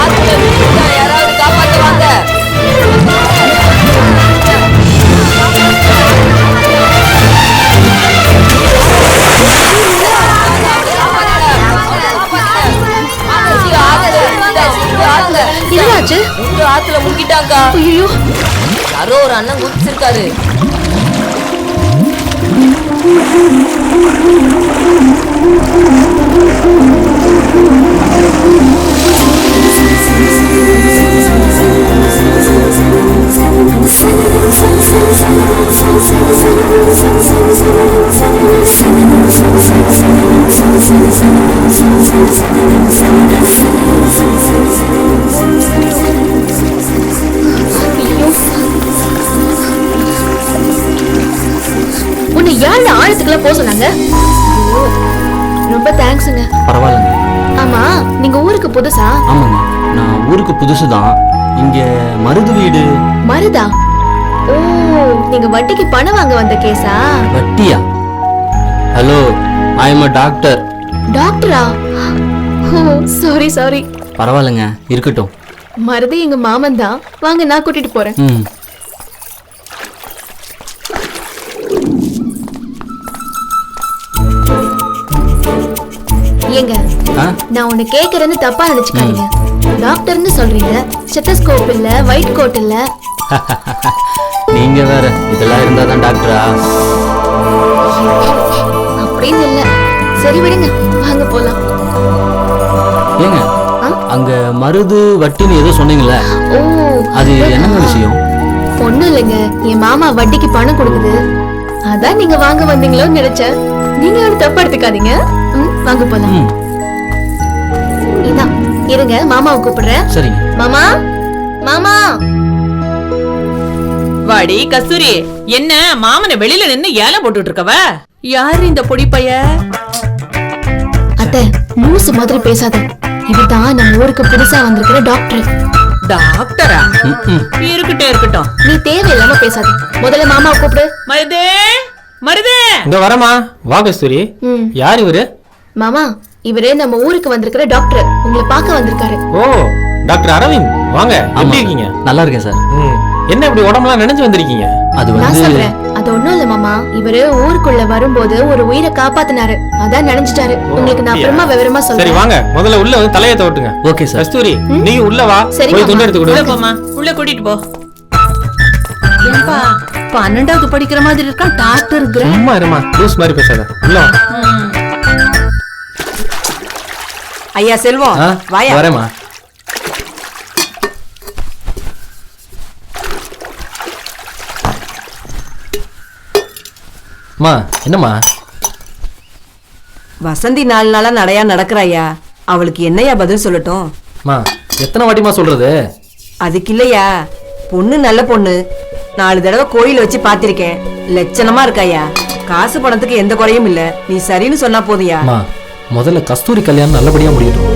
ஆத்துல விழுந்துட்டா, யாராவது காப்பாத்து வாங்க. என்னாச்சு? ஆத்துல முங்கிட்டாங்க. ஐயோ, யாரோ ஒரு அண்ணன் குதிச்சிருக்காரு. உன்னை யாரு ஆழத்துக்குலாம் போக சொன்னாங்க? ரொம்ப தேங்க்ஸுங்க. பரவாயில்லைங்க. ஆமா, நீங்க ஊருக்கு புதுசா? ஆமாங்க, நான் ஊருக்கு புதுசு தான். இங்க மருது வீடு. மருதா? ஓ, நீங்க வட்டிக்கு பணம் வாங்க வந்த கேஸா? வட்டியா? Hello, I am a doctor. டாக்டரா? Oh, sorry sorry. பரவாயில்லைங்க, இருக்கட்டும். மருது எங்க மாமன் தான். வாங்க, நான் கூட்டிட்டு போறேன். ம். ஏங்க, நான் உன்னை கேக்குறேன்னு தப்பா நினைச்சுக்காதீங்க. டாக்டர்னு சொல்றீங்க, ஸ்டெத்தஸ்கோப் இல்ல, ஒயிட் கோட் இல்ல. நீங்க வேற இதெல்லாம் இருந்தா தான் டாக்டரா? அப்படின்னு இல்ல. சரி விடுங்க, வாங்க போலாம். ஏங்க, அங்க மருது வட்டின்னு ஏதோ சொன்னீங்கல்ல, ஓ, அது என்னங்க விஷயம்? ஒண்ணும் இல்லைங்க, என் மாமா வட்டிக்கு பணம் கொடுக்குது. அதான் நீங்க வாங்க வந்தீங்களோன்னு நினைச்சேன். நீங்க ஒரு தப்பா எடுத்துக்காதீங்க. வாங்க போலாம். இதான் இருங்க, மாமாவை கூப்பிடுறேன். சரிங்க. மாமா, மாமா. வாடி கஸ்தூரி, என்ன மாமனை வெளியில நின்னு ஏலம் போட்டுட்டு இருக்கவ? யாரு இந்த பொடி பைய? அத்தை, லூசு மாதிரி பேசாத. இவதான் நம்ம ஊருக்கு புதுசா வந்திருக்கிற டாக்டர். டாக்டரா? இருக்கட்டும் இருக்கட்டும். நீ தேவையில்லாம பேசாத. முதல்ல மாமாவை கூப்பிடு. மருதே, மருதே. இந்த வரமா. வா கஸ்தூரி. யார் இவரு? மாமா, இவரே நம்ம ஊருக்கு வந்திருக்கிற டாக்டர். உங்களை பார்க்க வந்திருக்காரு. ஓ, டாக்டர் அரவிந்த். வாங்க, எப்படி இருக்கீங்க? நல்லா இருக்கேன் சார். என்ன இப்படி உடம்பெல்லாம் நினைச்சு வந்திருக்கீங்க? அது நான் சொல்றேன், அது ஒண்ணும் இல்ல மாமா. இவரு ஊருக்குள்ள வரும்போது ஒரு உயிரை காப்பாத்தினாரு, அதான் நினைச்சிட்டாரு. உங்களுக்கு நான் அப்புறமா விவரமா சரி, சொல்றேன். வாங்க முதல்ல உள்ள வந்து தலையை தோட்டுங்க. Okay sir. கஸ்தூரி, நீ உள்ள வா. சரி, போய் மாமா. துண்டு எடுத்து உள்ள கொடு. போமா, உள்ள கூட்டிட்டு போ. ஏன்பா 12வது படிக்கிற மாதிரி இருக்கான் டாக்டர். சும்மா இருமா, லூஸ் மாதிரி பேசாத. உள்ள வா. ஐயா செல்வம், வாயா. வரேம்மா. அம்மா, என்னம்மா? வசந்தி 4 நாளா நடையா நடக்கிறாயா, அவளுக்கு என்னையா பதில் சொல்லட்டும்? அம்மா, எத்தனை வாட்டிமா சொல்றது? அதுக்கு இல்லையா, பொண்ணு நல்ல பொண்ணு. 4 தடவை கோயில் வச்சு பாத்திருக்கேன். லட்சணமா இருக்காயா. காசு பணத்துக்கு எந்த குறையும் இல்ல. நீ சரின்னு சொன்னா போதியா. அம்மா, முதல்ல கஸ்தூரி கல்யாணம் நல்லபடியா முடியட்டும்.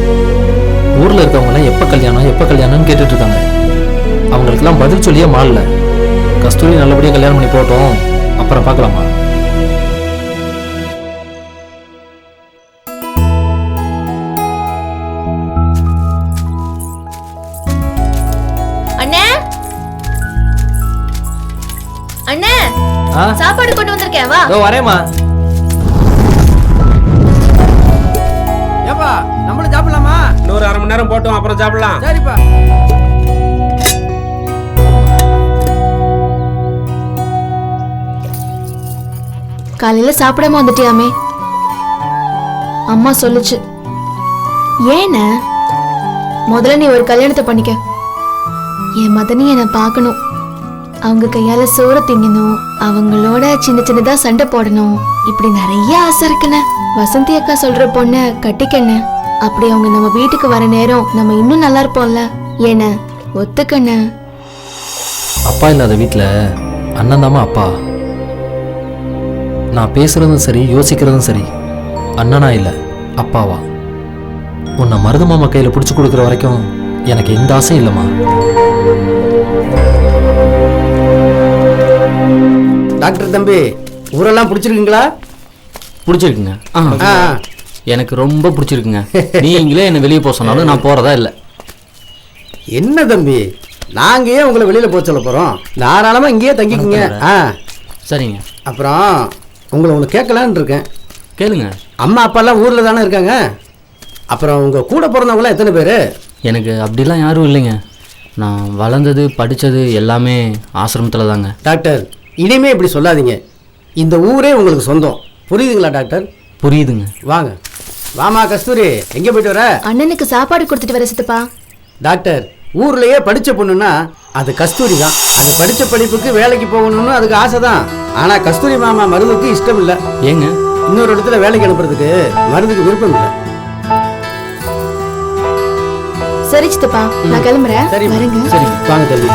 ஊர்ல இருக்கவங்க எல்லாம் எப்ப கல்யாணம்னு கேட்டுட்டு இருக்காங்க. அவங்களுக்கெல்லாம் பதில் சொல்லியே மாறல. கஸ்தூரி நல்லபடியா கல்யாணம் பண்ணி போட்டோம், அப்புறம் பார்க்கலாமா? அண்ணே, அண்ணே, சாப்பாடு கொண்டு வந்திருக்கேன், வா. வரேம்மா. ஏப்பா, நம்மளும் சாப்பிடலாமா? இன்னொரு 1/2 மணி நேரம் போட்டோம், அப்புறம் சாப்பிடலாம். சரிப்பா. காலையில சாப்பிடாம வந்துட்டியாமே. அம்மா சொல்லுச்சு. ஏன முதல்ல நீ ஒரு கல்யாணத்தை பண்ணிக்க. என் மதனி என்னை பார்க்கணும். அவங்க கையால சோறு திங்கணும், அவங்களோட சின்ன சின்னதா சண்டை போடணும். இப்படி நிறைய ஆசை இருக்குண்ணே. வசந்தி அக்கா சொல்ற பொண்ண கட்டிக்கண்ண. அப்படி அவங்க நம்ம வீட்டுக்கு வர நேரம் நம்ம இன்னும் நல்லா இருப்போம்ல. ஏன ஒத்துக்கண்ண. அப்பா இல்லாத வீட்டுல அண்ணன் தாமா அப்பா. நான் பேசுறதும் சரி, யோசிக்கிறதும் சரி, அண்ணனா இல்ல அப்பாவா. உன்னை மருது மாமா கையில பிடிச்சு கொடுக்குற வரைக்கும் எனக்கு எந்த ஆசையும் இல்லைம்மா. டாக்டர் தம்பி, ஊரெல்லாம் பிடிச்சிருக்கீங்களா? பிடிச்சிருக்குங்க. எனக்கு ரொம்ப பிடிச்சிருக்குங்க. நீங்களே என்னை வெளியே போக சொன்னாலும் நான் போகிறதா இல்லை. என்ன தம்பி, நாங்கள் ஏன் உங்களை வெளியில் போக சொல்ல போகிறோம்? தாராளமாக இங்கேயே தங்கிக்குங்க. ஆ சரிங்க. அப்புறம் உங்களை ஒன்று கேட்கலான்னு இருக்கேன். கேளுங்க. அம்மா அப்பாலாம் ஊரில் தானே இருக்காங்க. அப்புறம் உங்கள் கூட பிறந்தவங்களாம் எத்தனை பேர்? எனக்கு அப்படிலாம் யாரும் இல்லைங்க. நான் வளர்ந்தது படித்தது எல்லாமே ஆசிரமத்தில் தாங்க. டாக்டர், இனிமே இப்படி சொல்லாதீங்க. இந்த ஊரே உங்களுக்கு சொந்தம். புரியுதுங்களா டாக்டர்? புரியுதுங்க. வாங்க. வாமா கஸ்தூரி, எங்கே போயிட்டு வர? அண்ணனுக்கு சாப்பாடு கொடுத்துட்டு வர சித்தப்பா. டாக்டர், ஊர்லயே படிச்ச பொண்ணுன்னா அது கஸ்தூரி தான். அது படிச்ச படிப்புக்கு வேலைக்கு போகணும்னு அதுக்கு ஆசை தான். ஆனா கஸ்தூரி மாமா மருந்துக்கு இஷ்டம் இல்லை. ஏங்க? இன்னொரு இடத்துல வேலைக்கு அனுப்புறதுக்கு மருந்துக்கு விருப்பம் இல்லை. சரி சித்தப்பா, நான் கிளம்புறேன். சரி வரேங்க. சரி, வாங்க தம்பி.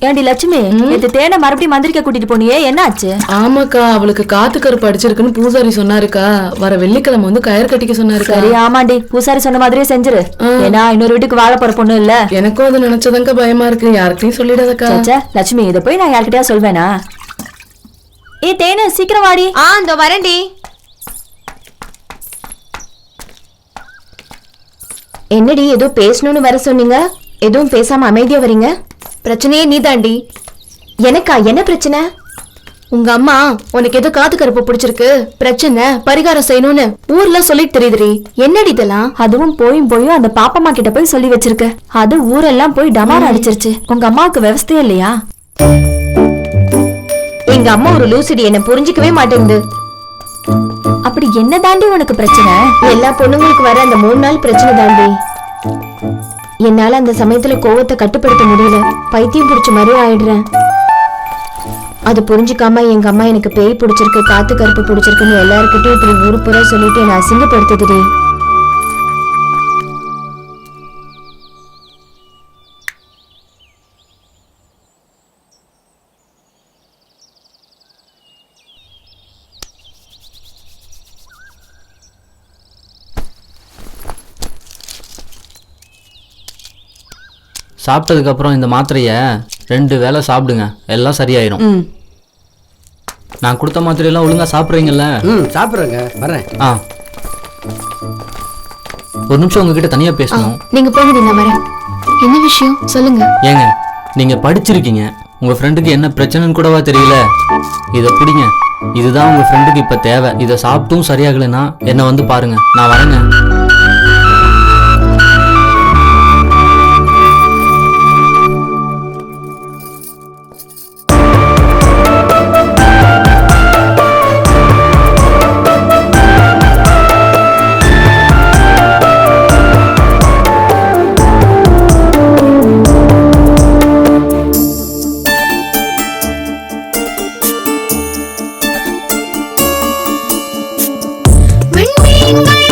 ஏண்டி லட்சுமி, நேத்து தேனை மறுபடியும் மந்திரிக்க கூட்டிட்டு போனியே, என்ன ஆச்சு? ஆமாக்கா, அவளுக்கு காத்து கருப்பு அடிச்சிருக்குன்னு பூசாரி சொன்னாருக்கா. வர வெள்ளிக்கிழமை வந்து கயிறு கட்டிக்க சொன்னாருக்கா. சரி, ஆமாண்டி, பூசாரி சொன்ன மாதிரியே செஞ்சிரு. ஏன்னா இன்னொரு வீட்டுக்கு வாழ போற பொண்ணு இல்ல. எனக்கும் அது நினைச்சதாங்க பயமா இருக்கு. யார்கிட்டயும் சொல்லிடாதக்கா. லட்சுமி, இதை போய் நான் யார்கிட்டயா சொல்வேனா? ஏ தேனு, சீக்கிரம் வாடி. இந்த வரேன்டி. என்னடி ஏதோ பேசணும்னு வர சொன்னீங்க, எதுவும் பேசாம அமைதியா வரீங்க? பிரச்சனையே நீதாண்டி. எனக்கா? என்ன பிரச்சனை? உங்க அம்மா உனக்கு ஏதோ காது கருப்பு பிடிச்சிருக்கு, பிரச்சனை பரிகாரம் செய்யணும்னு ஊர்ல சொல்லிட்டு தெரியுதுரி. என்னடி இதெல்லாம்? அதுவும் போயும் அந்த பாப்பம்மா கிட்ட போய் சொல்லி வச்சிருக்க. அது ஊரெல்லாம் போய் டமாரம் அடிச்சிருச்சு. உங்க அம்மாவுக்கு விவசாயம் இல்லையா? எங்க அம்மா ஒரு லூசிடி, என்ன புரிஞ்சுக்கவே மாட்டேங்குது. அப்படி என்ன தாண்டி உனக்கு பிரச்சனை? எல்லா பொண்ணுங்களுக்கு வர அந்த 3 நாள் பிரச்சனை தாண்டி. என்னால அந்த சமயத்துல கோவத்தை கட்டுப்படுத்த முடியல. பைத்தியம் பிடிச்ச மாதிரி ஆயிடுறேன். அது புரிஞ்சுக்காம எங்க அம்மா எனக்கு பேய் பிடிச்சிருக்கு, காத்து கருப்பு பிடிச்சிருக்குன்னு எல்லாருக்கிட்டும் இப்படி ஊரு பூரா சொல்லிட்டு என்ன அசிங்கப்படுத்துதுடி. சாப்பிட்டதுக்கப்புறம் இந்த மாத்திரையை 2 வேளை சாப்பிடுங்க, எல்லாம் சரியாயிரும். நான் கொடுத்த மாத்திரையெல்லாம் ஒழுங்கா சாப்பிட்றீங்கல்ல? சாப்பிட்றேங்க, வரேன். ஒரு நிமிஷம் உங்ககிட்ட தனியா பேசணும். நீங்க போங்க, நான் வரேன். என்ன விஷயம் சொல்லுங்க. ஏங்க, நீங்க படிச்சிருக்கீங்க, உங்க ஃப்ரெண்டுக்கு என்ன பிரச்சனைன்னு கூடவா தெரியல? இதை பிடிங்க, இதுதான் உங்க ஃப்ரெண்டுக்கு இப்ப தேவை. இதை சாப்பிட்டும் சரியாகலைன்னா என்ன வந்து பாருங்க, நான் வரேங்க. விண்மீன்கள்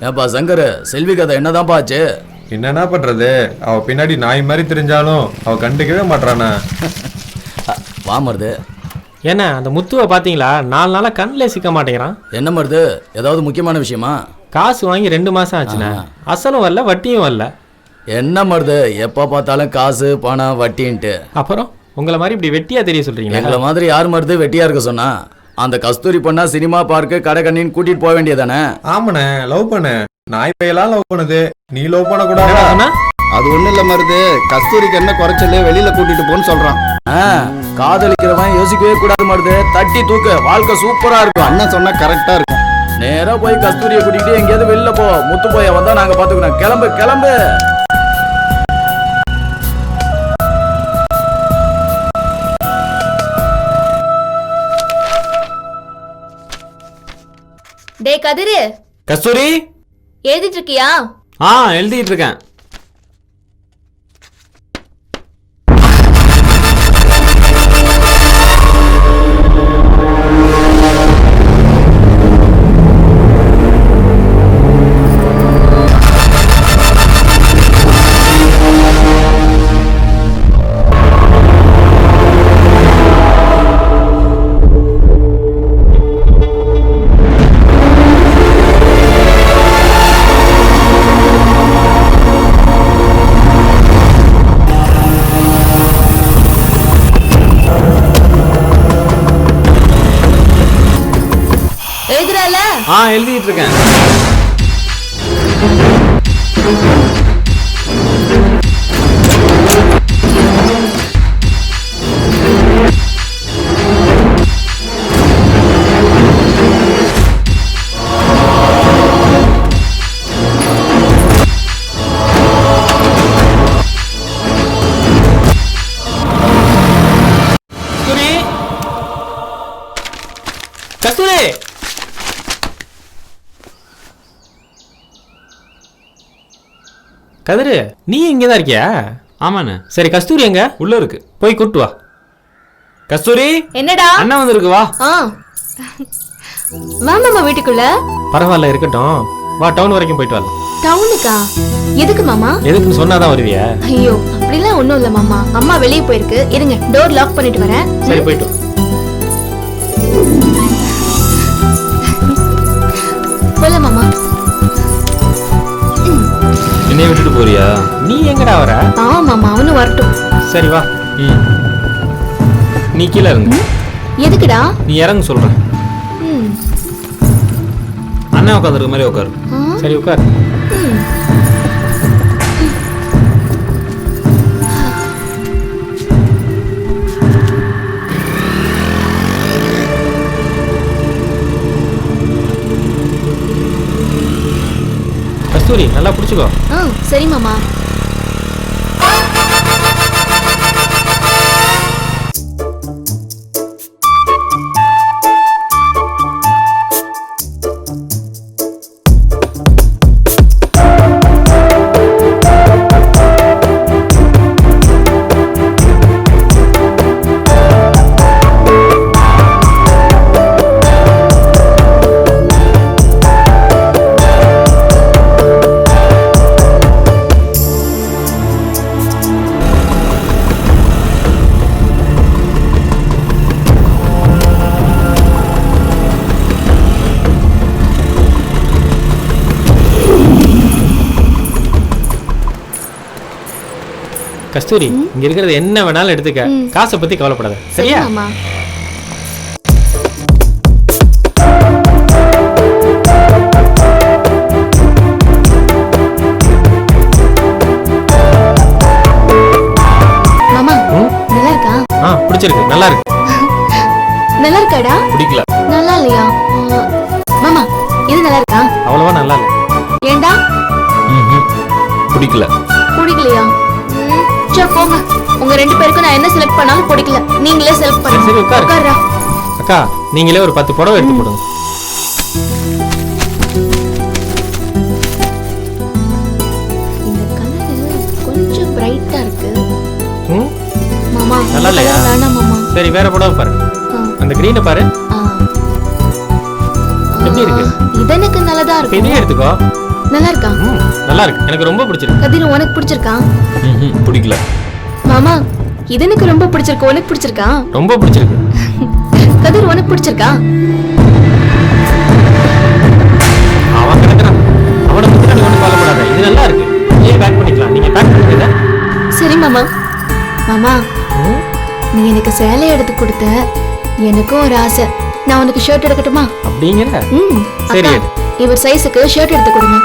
ஏப்பா சங்கர், செல்வி கதை என்னதான்ப்பா ஆச்சு? என்னன்னா பண்றது, அவ பின்னாடி நாய் மாதிரி தெரிஞ்சாலும் அவ கண்டுக்கவே மாட்டானா. வா மருது. என்ன அந்த முத்துவை பாத்தீங்களா? 4 நாளா கண்ணில் சிக்க மாட்டேங்கிறான். என்ன மருது, ஏதாவது முக்கியமான விஷயமா? காசு வாங்கி 2 மாசம் ஆச்சுண்ணே. அசலும் வரல, வட்டியும் வரல. என்ன மருது, எப்ப பார்த்தாலும் காசு பணம் வட்டின்ட்டு. அப்புறம் உங்களை மாதிரி இப்படி வெட்டியா தெரிய சொல்றீங்க? எங்களை மாதிரி யார் மருது வெட்டியா இருக்க சொன்னா? அந்த கஸ்தூரி பொண்ணா சினிமா பார்க்கு கடை கண்ணின்னு கூட்டிட்டு போக வேண்டியதானே? ஆமாண்ணே, லவ் பண்ண நாய் பையெல்லாம் லவ் பண்ணுது, நீ லவ் பண்ண கூடாது. அது ஒண்ணு இல்ல மருது, கஸ்தூரிக்கு என்ன குறைச்சல வெளியில கூட்டிட்டு போன்னு சொல்றான். காதலிக்கிறவன் யோசிக்கவே கூடாது மருது, தட்டி தூக்கு, வாழ்க்கை சூப்பரா இருக்கும். அண்ணன் சொன்னா கரெக்டா இருக்கும். நேரா போய் கஸ்தூரியை கூட்டிட்டு எங்கேயாவது வெளில போ. முத்து போய வந்தா நாங்க பாத்துக்கிறோம். கிளம்பு கிளம்பு. டேய் கதிரு, கஸ்தூரி, எழுதிட்டு இருக்கியா? எழுதிட்டு இருக்கேன். எழுதுறல? எழுதிட்டு இருக்கேன். கஸ்தூரி, கதிரு, நீ இங்கதான் இருக்கியா? ஆமாண்ணே. சரி, கஸ்தூரி எங்க? உள்ள இருக்கு, போய் கூட்டு வா. கஸ்தூரி, என்னடா? அண்ணா வந்திருக்கு, வா. மாமா வீட்டுக்குள்ள? பரவாயில்ல, இருக்கட்டும். வா, டவுன் வரைக்கும் போயிட்டு வரலாம். டவுனுக்கா? எதுக்கு மாமா? எதுக்குன்னு சொன்னாதான் வருவியா? ஐயோ, அப்படிலாம் ஒண்ணும் இல்ல மாமா. அம்மா வெளியே போயிருக்கு, இருங்க டோர் லாக் பண்ணிட்டு வரேன். சரி, போயிட்டு வா. போல மாமா. என்னைய விட்டுட்டு போறியா? நீ எங்கடா வர? மாமா அவனும் வரட்டும். சரி வா. நீ கீழே இறங்கு. எதுக்குடா? நீ இறங்கு சொல்றேன். அண்ணா உட்காந்துருக்க மாதிரி உட்காரு. சரி உட்காரு. கஸ்தூரி, நல்லா பிடிச்சுக்கோ. சரி மாமா. கஸ்தூரி, இங்க இருக்கிறது என்ன வேணாலும் எடுத்துக்க. காசை பத்தி கவலைப்படாத, சரியா? மாமா, நல்லா இருக்கா? பிடிச்சிருக்கு, நல்லா இருக்கு. நல்லா இருக்காடா? பிடிக்கல. நல்லா இல்லையா? மாமா, இது நல்லா இருக்கா? அவ்வளவா நல்லா இல்ல. ஏண்டா? பிடிக்கல. பிடிக்கலையா? சரி போங்க. உங்க 2 பேருக்கும் நான் என்ன செலக்ட் பண்ணாலும் பிடிக்கல. நீங்களே செலக்ட் பண்ணுங்க. சரி உட்காரு. உட்காருடா. அக்கா, நீங்களே ஒரு 10 புடவை எடுத்து போடுங்க. இந்த கலர் கொஞ்சம் பிரைட்டா இருக்கு. மாமா, நல்லா இல்லையா? வேணாம் மாமா. சரி, வேற புடவை பாரு. அந்த கிரீனை பாரு. எப்படி இருக்கு? இது எனக்கு நல்லதா இருக்கு. இதையே எடுத்துக்கோ. நல்லா இருக்கா? நல்லா இருக்கு, எனக்கு ரொம்ப பிடிச்சிருக்கு. கதிர் உனக்கு பிடிச்சிருக்கா? பிடிக்கல. மாமா இது எனக்கு ரொம்ப பிடிச்சிருக்கு, உனக்கு பிடிச்சிருக்கா? ரொம்ப பிடிச்சிருக்கு. கதிர் உனக்கு பிடிச்சிருக்கா? அவன் கிடக்குறான், அவனை பத்தி நீ ஒன்றும் கவலைப்படாத, இது நல்லா இருக்கு. ஏன் பேக் பண்ணிக்கலாம், நீங்க பேக் பண்ணிக்கல. சரி மாமா. மாமா நீ எனக்கு சேலை எடுத்து கொடுத்த, எனக்கும் ஒரு ஆசை. நான் உனக்கு ஷர்ட் எடுக்கட்டுமா? அப்படிங்கிற சரி, அக்கா, இவர் சைஸுக்கு ஷர்ட் எடுத்து கொடுங்க.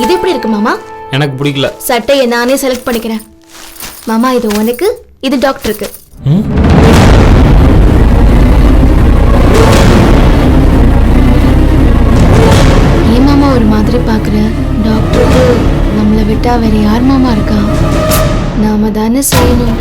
இது எப்படி இருக்கு மாமா? எனக்கு பிடிக்கல. சட்டையை நானே செலக்ட் பண்ணிக்கிறேன். மாமா இது உனக்கு, இது டாக்டருக்கு. ஏன் மாமா ஒரு மாதிரி பாக்குற? டாக்டருக்கு நம்மளை விட்டா வேற யார் மாமா இருக்கா? நாம தானே செய்யணும்.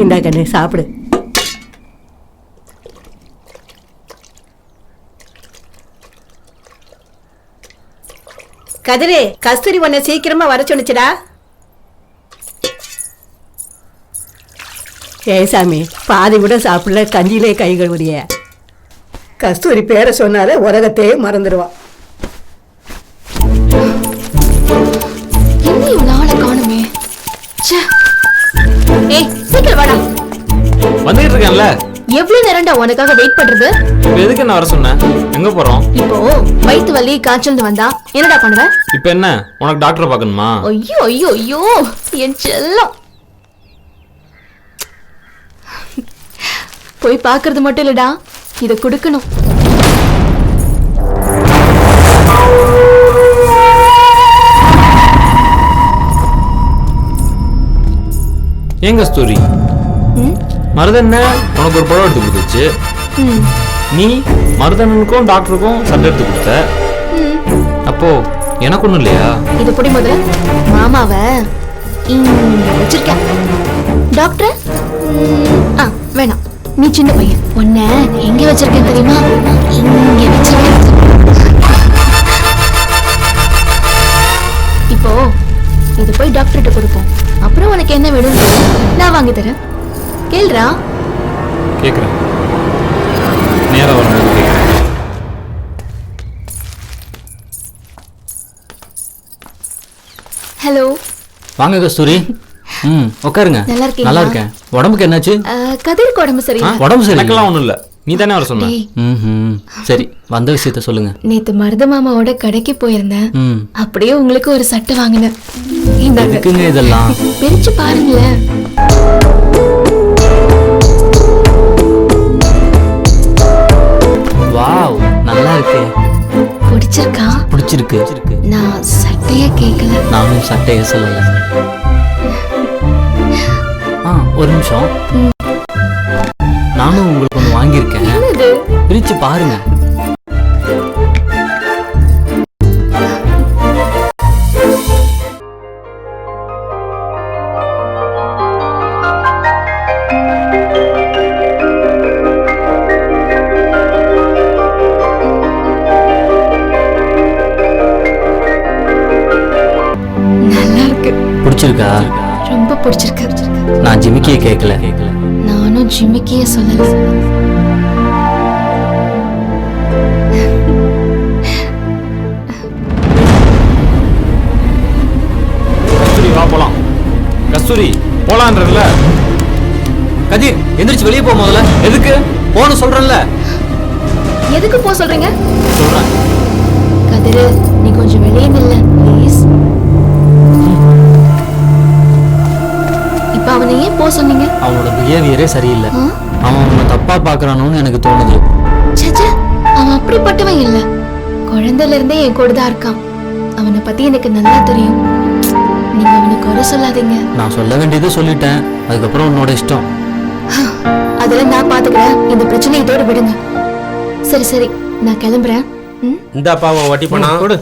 இந்தா கண்ணு சாப்பிடு. கதிரே, கஸ்தூரி உன்னை சீக்கிரமா வர சொன்னிச்சுடா. ஏசாமி பாதி கூட சாப்பிடல, கஞ்சியிலே கை கழுவுறிய. கஸ்தூரி பேரை சொன்னாலே உலகத்தையே மறந்துடுவான். என்ன இவ்வளவு நாளை காணுமே. ஏய் சீக்கிரம் வாடா. வந்துகிட்டு இருக்கேன்ல. எவ்வளவு நேரம்டா உனக்காக வெயிட் பண்றது? இப்போ எதுக்கு என்ன வர சொன்ன? எங்க போறோம்? இப்போ வயிற்று வலி காய்ச்சல் வந்தா என்னடா பண்ணுவ? இப்போ என்ன, உனக்கு டாக்டரை பார்க்கணுமா? ஐயோ ஐயோ ஐயோ என் செல்லம். போய் பார்க்கறது மட்டும் இல்லடா, இத கொடுக்கணும். ஏங்க ஸ்டோரி மருதன்ன உனக்கு ஒரு படம் எடுத்து கொடுத்துச்சு, நீ மருதனுக்கும் டாக்டருக்கும் சண்டை எடுத்து கொடுத்த. அப்போ எனக்கு ஒண்ணும் இல்லையா? இது புடி முதல்ல. மாமாவ இங்க வச்சிருக்கேன். டாக்டர் வேணாம், நீ சின்ன பையன். உன்னை எங்க வச்சிருக்கேன் தெரியுமா? இங்க வச்சிருக்கேன். இப்போ இது போய் டாக்டர்கிட்ட கொடுப்போம். அப்புறம் உனக்கு என்ன வேணும் நான் வாங்கி தரேன். கேளுடா. கேக்குறேன், நேரா வரும்போது கேக்குறேன். ஹலோ. வாங்க கஸ்தூரி. உட்காருங்க. நல்லா இருக்கீங்களா? நல்லா இருக்கேன். உடம்புக்கு என்னாச்சு? கதிருக்கு உடம்பு சரியில்லை. உடம்பு சரி. எனக்கெல்லாம் ஒண்ணும் இல்ல, நீ தானே வர சொன்ன. சரி, வந்த விஷயத்த சொல்லுங்க. நேத்து மருத மாமாவோட கடைக்கு போயிருந்தேன். அப்படியே உங்களுக்கு ஒரு சட்டை வாங்கினேன். எதுக்குங்க இதெல்லாம்? பிரிச்சு பாருங்களேன். வாவ், நல்லா இருக்கு. பிடிச்சிருக்கா? பிடிச்சிருக்கு. நான் சட்டைய கேட்கல. நானும் சட்டைய சொல்லல. ஒரு நிமிஷம், நானும் உங்களுக்கு ஒன்று வாங்கியிருக்கேன். பிரிச்சு பாருங்க. நல்லா இருக்கு. பிடிச்சிருக்கா? ரொம்ப பிடிச்சிருக்கு. நான் ஜிமிக்கிய கேட்கல. நானும் ஜிமிக்கிய சொல்லல. கஸ்தூரி வா போலாம். கஸ்தூரி போலான்றதுல. கதிர் எந்திரிச்சு வெளியே போ முதல்ல. எதுக்கு போன சொல்றேன்ல. எதுக்கு போ சொல்றீங்க? சொல்றேன். கதிரு நீ கொஞ்சம் வெளியே நில்ல ப்ளீஸ். இப்ப அவனை ஏன் போ சொன்னீங்க? அவனோட பிஹேவியரே சரியில்லை. அவன் உன்னை தப்பா பாக்குறானோன்னு எனக்கு தோணுது. சச்சா, அவன் அப்படிப்பட்டவன் இல்ல. குழந்தையில இருந்தே என் கூட தான் இருக்கான். அவனை பத்தி எனக்கு நல்லா தெரியும். நீங்க அவனை குறை சொல்லாதீங்க. நான் சொல்ல வேண்டியதை சொல்லிட்டேன், அதுக்கப்புறம் உன்னோட இஷ்டம். அதெல்லாம் நான் பாத்துக்கிறேன். இந்த பிரச்சனை இதோட விடுங்க. சரி சரி, நான் கிளம்புறேன். இந்த அப்பாவை வட்டி பணம் கொடு.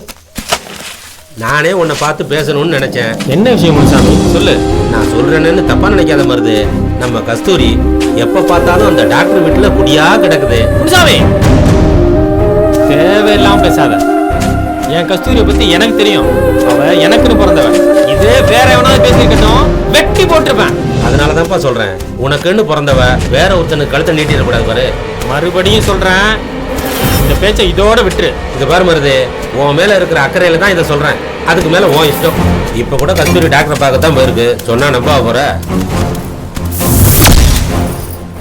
நானே உன்னை பார்த்து பேசணும்னு நினைச்சேன். என்ன விஷயம் முனுசாமி சொல்லு. நான் சொல்றேன்னு தப்பா நினைக்காத மருது. நம்ம கஸ்தூரி எப்ப பார்த்தாலும் அந்த டாக்டர் வீட்டுல குடியா கிடக்குது. முனுசாமி தேவையில்லாம பேசாத. என் கஸ்தூரியை பத்தி எனக்கு தெரியும். அவ எனக்குன்னு பிறந்தவன். இதே வேற எவனாவது பேசிருக்கட்டும், வெட்டி போட்டிருப்பேன். அதனாலதான்ப்பா சொல்றேன், உனக்குன்னு பிறந்தவ வேற ஒருத்தனுக்கு கழுத்தை நீட்டிடக்கூடாது பாரு. மறுபடியும் சொல்றேன், இந்த பேச்சை இதோட விட்டுரு. இது பாரு மருது, உன் மேல இருக்கிற அக்கறையில தான் இதை சொல்றேன். அதுக்கு மேல உன் இஷ்டம். இப்ப கூட கஸ்தூரி டாக்டர் பார்க்கத்தான் போயிருக்கு. சொன்னா நம்ப போற?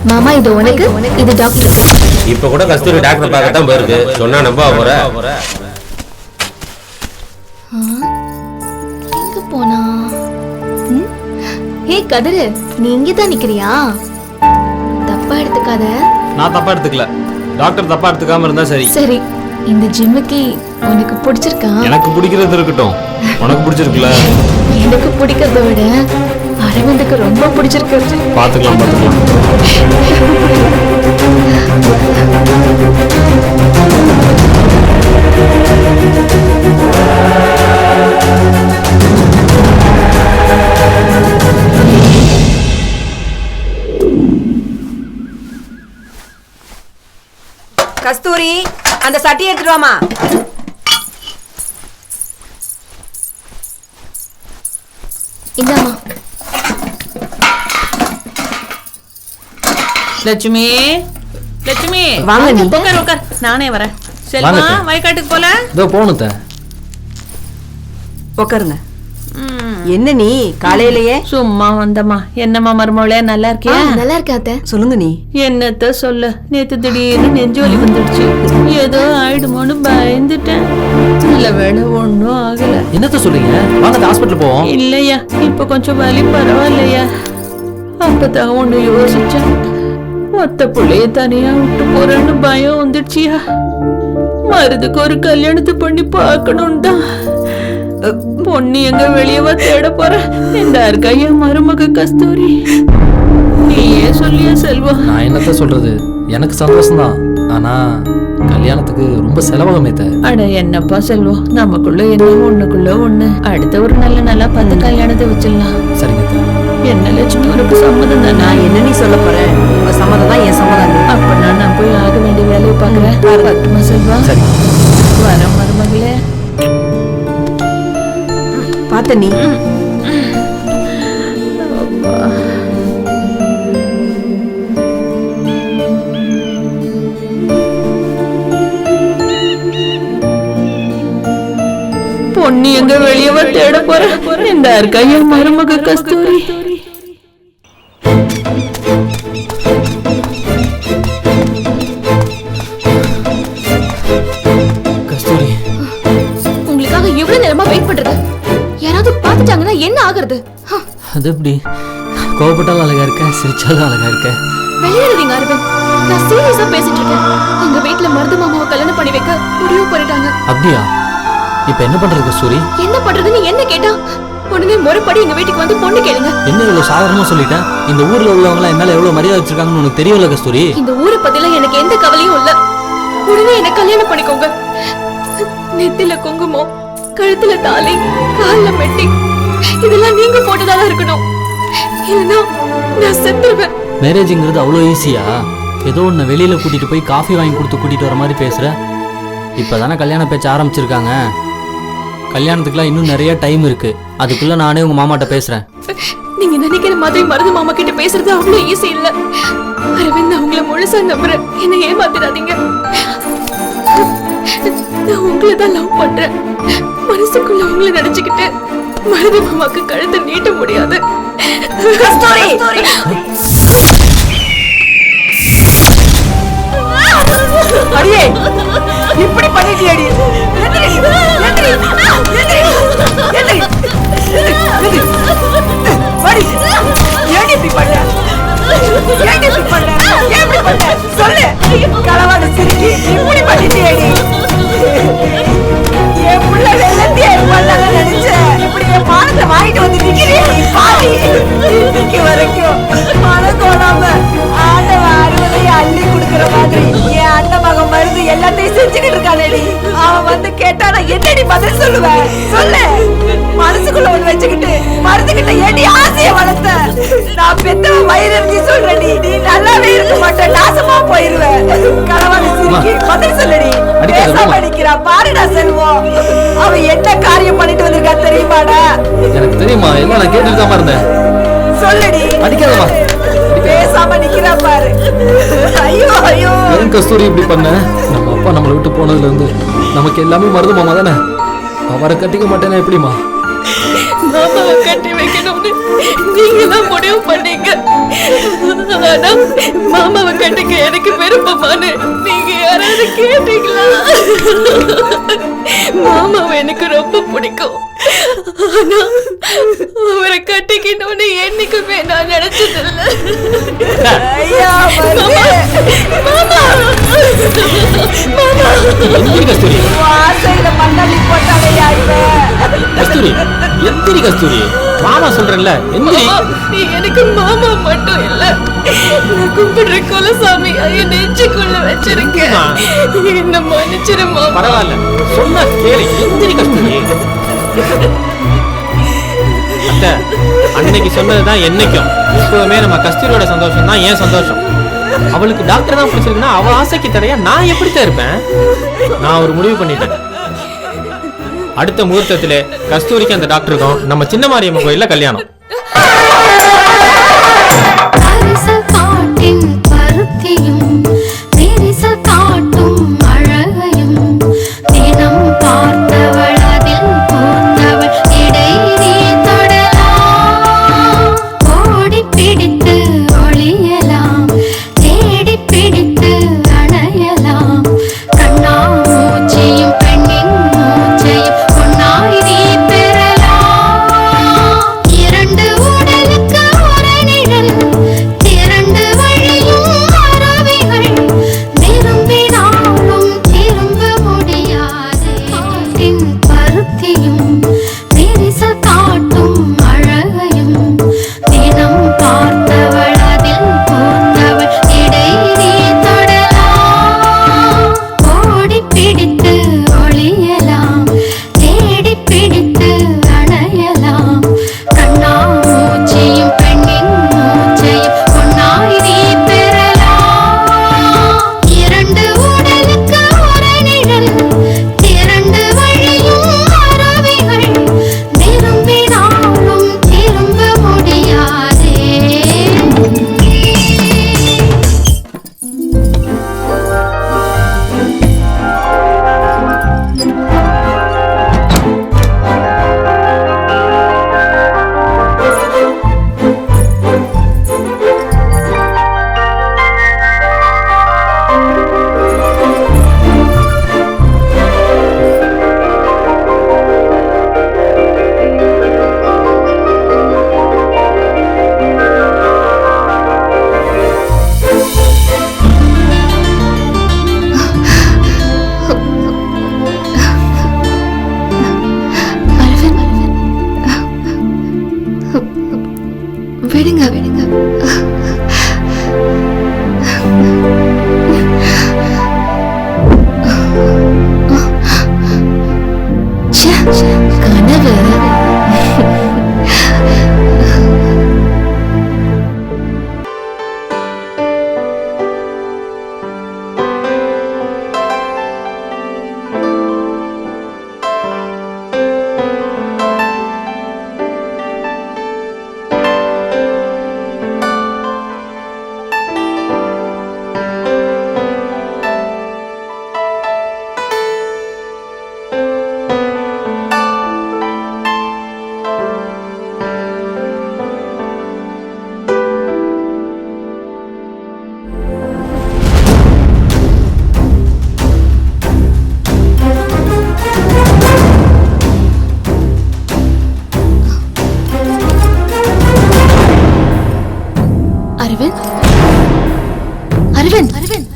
மாமா இது உனக்கு, இது டாக்டர். இப்ப கூட கஸ்தூரி டாக்டர் பார்க்கத்தான் போயிருக்கு. சொன்னா நம்ப போற? எங்க போனா? ஹே கதிரு, நீ இங்க தான் நிக்கிறியா? தப்பா எடுத்துக்காத. நான் தப்பா எடுத்துக்கல, டாக்டர் தப்பா எடுத்துக்காம இருந்தா சரி. சரி, இந்த ஜிம்முக்கு உனக்கு பிடிச்சிருக்கா? எனக்கு பிடிக்கிறது இருக்கட்டும், உனக்கு பிடிச்சிருக்குல? எனக்கு பிடிக்கிறத விட அரவிந்துக்கு ரொம்ப பிடிச்சிருக்கு. பாத்துக்கலாம் பாத்துக்கலாம். கஸ்தூரி, அந்த சட்டியை எடுத்துட்டு வாமா. இந்தாமா. லட்சுமி, லட்சுமி வாங்க நீ. உட்கார் உட்கார், நானே வரேன். செல்வா வயக்காட்டுக்கு போல. இதோ போகணும். உட்காருங்க. என்ன நீ காலையிலேயே? சும்மா வந்தம்மா. என்னம்மா மருமகளே, நல்லா இருக்கியா? நல்லா இருக்காத்த. சொல்லுங்க நீ. என்னத்த சொல்ல, நேத்து திடீர்னு நெஞ்சு வலி வந்துடுச்சு. ஏதோ ஆயிடுமோன்னு பயந்துட்டேன். நல்ல வேலை ஒன்னும் ஆகல. என்னத்த சொல்றீங்க? வாங்க ஹாஸ்பிட்டல் போவோம். இல்லையா, இப்ப கொஞ்சம் வலி பரவாயில்லையா? அப்பதான் ஒண்ணு யோசிச்சேன். மொத்த பிள்ளைய தனியா விட்டு போறேன்னு பயம் வந்துடுச்சியா. மருதுக்கு ஒரு கல்யாணத்தை பண்ணி பார்க்கணும் தான். பொண்ணு எங்க வெளியவா தேட போற? இந்த இருக்கா என் மருமக கஸ்தூரி. நீயே சொல்லியா செல்வா? நான் என்னத்த சொல்றது, எனக்கு சந்தோஷம் தான். ஆனா கல்யாணத்துக்கு ரொம்ப செலவாகுமே. அட என்னப்பா செல்வம், நமக்குள்ள என்ன ஒண்ணுக்குள்ள ஒண்ணு. அடுத்த ஒரு நல்லா பார்த்து கல்யாணத்தை வச்சிடலாம். சரிங்க. என்ன லட்சுமி, உனக்கு சம்மதம் தானே? நான் என்ன நீ சொல்ல போறேன்? உங்க சம்மதம் தான் என் சம்மதம். அப்ப நான் போய் ஆக வேண்டிய வேலையை பாக்குறேன். பட்டுமா செல்வா? சரி. வர மருமகளே. பார்த்த நீ. பொண்ணு எங்க வெளியவா தேட போற? இந்த இருக்கா என் மருமக கஸ்தூரி. கஸ்தூரி, உங்களுக்காக எவ்வளவு நேரமா வெயிட் பண்றது? யாராவது பாத்துட்டாங்கன்னா என்ன ஆகுறது? அது எப்படி? கோபப்பட்டாலும் அழகா இருக்க, சிரிச்சாலும் அழகா இருக்க. வெளியேறீங்க அரவிந்த், நான் சீரியஸா பேசிட்டு இருக்கேன். எங்க வீட்டுல மருது மாமாவை கல்யாணம் பண்ணி வைக்க முடிவு பண்ணிட்டாங்க. அப்படியா? இப்ப என்ன பண்றது கஸ்தூரி? என்ன பண்றதுன்னு என்ன கேட்டா உடனே முறைப்படி எங்க வீட்டுக்கு வந்து பொண்ணு கேளுங்க. என்ன இவ்வளவு சாதாரணமா சொல்லிட்டேன்? இந்த ஊர்ல உள்ளவங்க எல்லாம் என் மேல எவ்வளவு மரியாதை வச்சிருக்காங்கன்னு உனக்கு தெரியல கஸ்தூரி? இந்த ஊரை பத்தில எனக்கு எந்த கவலையும் இல்ல. உடனே என்ன கல்யாணம் பண்ணிக்கோங்க. நெத்தில குங்குமம், கழுத்துல தாலி, கால்ல மெட்டி, இதெல்லாம் நீங்க போட்டதா இருக்கணும். இல்லைன்னா நான் செத்துருவேன். மேரேஜ்ங்கிறது அவ்வளோ ஈஸியா? ஏதோ ஒன்று வெளியில கூட்டிட்டு போய் காஃபி வாங்கி கொடுத்து கூட்டிட்டு வர மாதிரி பேசுற. இப்பதானே கல்யாண பேச்சு ஆரம்பிச்சிருக்காங்க. கல்யாணத்துக்குலாம் இன்னும் நிறைய டைம் இருக்கு. அதுக்குள்ள நானே உங்க மாமாட்ட பேசுறேன். நீங்க நினைக்கிற மாதிரி மருது மாமா கிட்ட பேசுறது அவ்வளவு ஈஸி இல்ல. அரவிந்த், நான் உங்களை முழுசா நம்புறேன். என்ன ஏமாத்திடாதீங்க. நான் உங்களை தான் லவ் பண்றேன். மனசுக்குள்ள உங்களை நினைச்சுக்கிட்டு மருது மாமாக்கு கழுத்தை நீட்ட முடியாது. அடியே, இப்படி பண்ணிட்டியடி. சொல்லு, களவாட சிரிக்கி இப்படி பண்ணிட்டியடி. என் புள்ள வெள்ளத்தியா பண்ணாங்க நினைச்சேன். இப்படி என் பானத்தை வாங்கிட்டு வந்து நிக்கிறேன் வரைக்கும் மனம் தோணாம ஆண்டவ அறுவதையை அள்ளி கொடுக்குற மாதிரி என் அண்ணன் மகன் மருந்து எல்லாத்தையும் செஞ்சுக்கிட்டு இருக்கானேடி. அவன் வந்து கேட்டா நான் என்னடி பதில் சொல்லுவேன்? சொல்லு. மனசுக்குள்ள ஒண்ணு வச்சுக்கிட்டு மருந்துகிட்ட ஏடி ஆசைய வளர்த்த. நான் பெத்தவன் வயிறு சொல்றேன். நீ நல்ல கஸ்தூரிக்கு பதில் சொல்லுடி. பேசாம நிக்கிறா பாருடா செல்வம். அவ என்ன காரியம் பண்ணிட்டு வந்திருக்கா தெரியுமாடா? எனக்கு தெரியுமா, எல்லாம் நான் கேட்டுட்டு தான் இருந்தேன். சொல்லுடி. அடிக்காதம்மா. பேசாம நிக்கிறா பாரு. ஐயோ ஐயோ. ஏன் கஸ்தூரி இப்படி பண்ண? நம்ம அப்பா நம்மளை விட்டு போனதுல இருந்து நமக்கு எல்லாமே மருது மாமா தானே. அவரை கட்டிக்க மாட்டேன்னா எப்படிமா? மாமாவை கட்டி வைக்கணும்னு நீங்க தான் முடிவு பண்ணீங்க. ஆனா மாமாவை கட்டிக்க எனக்கு விருப்பமானு நீங்க யாராவது கேட்டீங்களா? மாமாவை எனக்கு ரொம்ப பிடிக்கும். ஆனா அவரை கட்டிக்கணும்னு என்னைக்குமே நான் நினைச்சதில்லை. ஐயா கஸ்தூரி ஆசையில மண்ணள்ளி போட்டாடையா இவன். கஸ்தூரி எந்திரி கஸ்தூரி, மாமா சொல்றேன்ல எந்திரி. நீ எனக்கு மாமா மட்டும் இல்ல, நான் கும்பிடுற குலசாமி என் நெஞ்சுக்குள்ள வச்சிருக்கேன். என்ன மன்னிச்சிருமா. பரவாயில்ல, சொன்னா கேளு. எந்திரி கஸ்தூரி. அத்தை, அன்னைக்கு சொன்னதுதான் என்னைக்கும். எப்பவுமே நம்ம கஸ்தூரியோட சந்தோஷம் தான் ஏன் சந்தோஷம். அவளுக்கு டாக்டர் தான் பிடிச்சிருக்குன்னா அவ ஆசைக்கு தடையா நான் எப்படித்தான் இருப்பேன்? நான் ஒரு முடிவு பண்ணிட்டேன். அடுத்த முகூர்த்தத்திலே கஸ்தூரிக்கு அந்த டாக்டருக்கும் நம்ம சின்ன மாரியம்மன் கோயில்ல கல்யாணம். விடுங்க விடுங்க. கனவு. அரவிந்த், அரவிந்த்,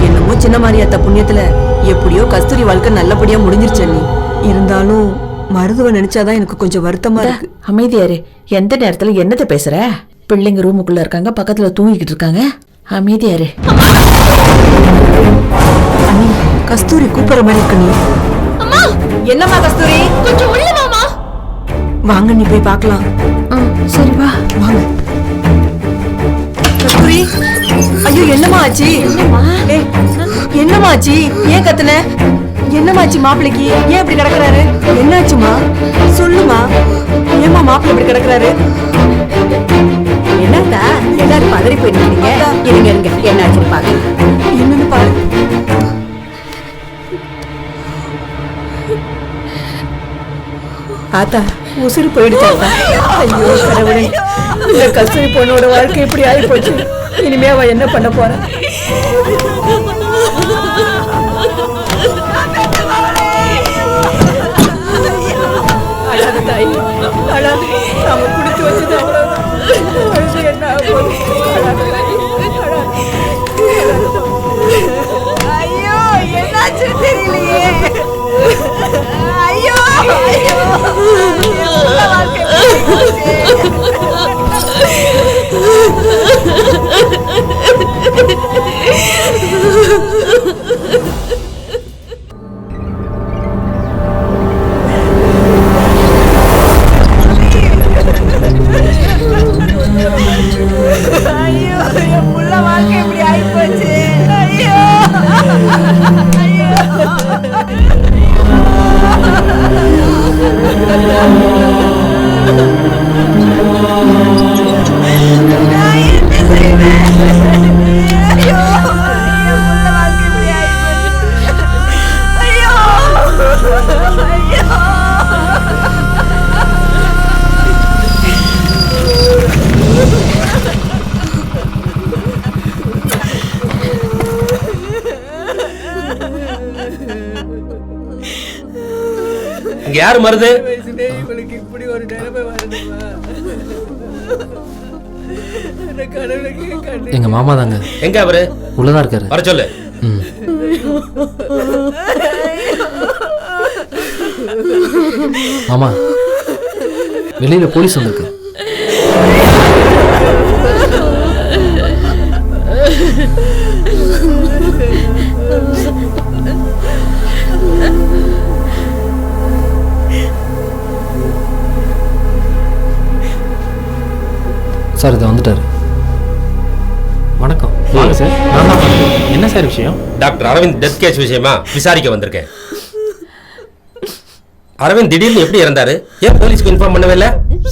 என்னமோ சின்ன மாரியாத்த புண்ணியத்துல எப்படியோ கஸ்தூரி வாழ்க்கை நல்லபடியா முடிஞ்சிருச்சு. நீ இருந்தாலும் மருதுவ நினைச்சாதான் எனக்கு கொஞ்சம் வருத்தமா இருக்கு. அமைதியாரு. எந்த நேரத்துல என்னத்தை பேசுற? பிள்ளைங்க ரூமுக்குள்ள இருக்காங்க, பக்கத்துல தூங்கிக்கிட்டு இருக்காங்க. அமைதியாரு. அண்ணி, கஸ்தூரி கூப்பிடுற மாதிரி இருக்கு. நீ அம்மா, என்னம்மா கஸ்தூரி? கொஞ்சம் உள்ள வாமா. வாங்க, நீ போய் பார்க்கலாம். சரி வா. வாங்க கஸ்தூரி. ஐயோ, என்னம்மா ஆச்சு? ஏய், என்னம்மா ஆச்சு? ஏன் கத்துன? என்னம்மா ஆச்சு மாப்பிளைக்கு? ஏன் இப்படி கிடக்குறாரு? என்னாச்சுமா? சொல்லுமா. ஏம்மா மாப்பிள்ளை இப்படி கிடக்குறாரு? என்னடா எல்லாரும் பதறி போயிருக்கீங்க. இருங்க இருங்க, என்னாச்சுன்னு பாருங்க. என்னன்னு பாரு. ஆத்தா, உசுறு போயிடுச்சாத்தா. ஐயோ கடவுளே, இந்த கஸ்தூரி பொண்ணோட வாழ்க்கை இப்படி ஆகி போச்சு. இனிமே அவ என்ன பண்ண போற? அழாத தாய், அழாத. நாம குடிச்சு வச்சது அவ்வளவுதான். அழுது என்ன ஆக போகுது? அழாத தாய், அழாத. ஐயோ, என்னாச்சு தெரியலையே. ஐயோ ஐயோ, வாழ்க்கை ஐயோ, என் புள்ள வாழ்க்கை இப்படி ஆயிப்போச்சு. ஐயோ ஐயோ. நான் என்ன செய்வேன்? ஐயோ, என் புள்ள வாழ்க்கை இப்படி ஆயிப்போச்சு. ஐயோ ஐயோ. இங்க யாரு மருது? இவளுக்கு இப்படி ஒரு நிலைமை வரணுமா? கடவுளுக்கு கண்ணு. எங்க மாமா தாங்க. எங்க அவரு? உள்ளதான் இருக்காரு. வர சொல்லு. மாமா, வெளியில போலீஸ் வந்திருக்கு. சார், இதை வந்துட்டாரு. வணக்கம். வாங்க சார். நான் தான் வந்தேன். என்ன சார் விஷயம்? டாக்டர் அரவிந்த் டெத் கேஸ் விஷயமா விசாரிக்க வந்திருக்கேன். அரவிந்த் திடீர்னு எப்படி இறந்தாரு? ஏன் போலீஸ்க்கு இன்ஃபார்ம் பண்ணவே இல்ல?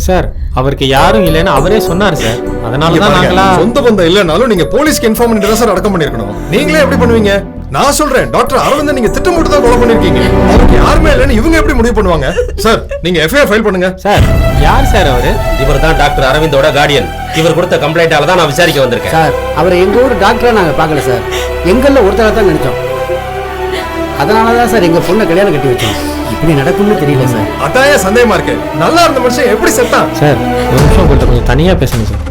சார், அவருக்கு யாரும் இல்லைன்னு அவரே சொன்னார் சார். அதனால தான் நாங்களா சொந்த பந்தம் இல்லைனாலும் நீங்க போலீஸ்க்கு இன்ஃபார்ம் பண்ணிட்டு தான் சார் அடக்கம் பண்ணிருக்கணும். நீங்களே எப்படி பண்ணுவீங்க? நான் சொல்றேன், டாக்டர் அரவிந்த் நீங்க திட்டமிட்டு தான் கொலை பண்ணிருக்கீங்க. அவருக்கு யாருமே இல்லைன்னு இவங்க எப்படி முடிவு பண்ணுவாங்க? சார், நீங்க எஃப்ஐஆர் ஃபைல் பண்ணுங்க. சார், யார் சார் அவரு? இவர் தான் டாக்டர் அரவிந்தோட கார்டியன். இவர் கொடுத்த கம்ப்ளைண்டால தான் நான் விசாரிக்க வந்திருக்கேன். சார், அவரை எங்க ஊர் டாக்டரா நாங்க பார்க்கல சார். எங்கள்ல ஒருத்தரை தான் நினைச்சோம். அதனாலதான் சார் எங்க பொண்ணை கல்யாணம் கட்டி வச்சோம். இப்படி நடக்கும்னு தெரியல சார். அதாய சந்தேகமா இருக்கு. நல்லா இருந்த மனுஷன் எப்படி செத்தான்? சார், ஒரு நிமிஷம் உங்கள்கிட்ட கொஞ்சம் தனியா பேசணும் சார்.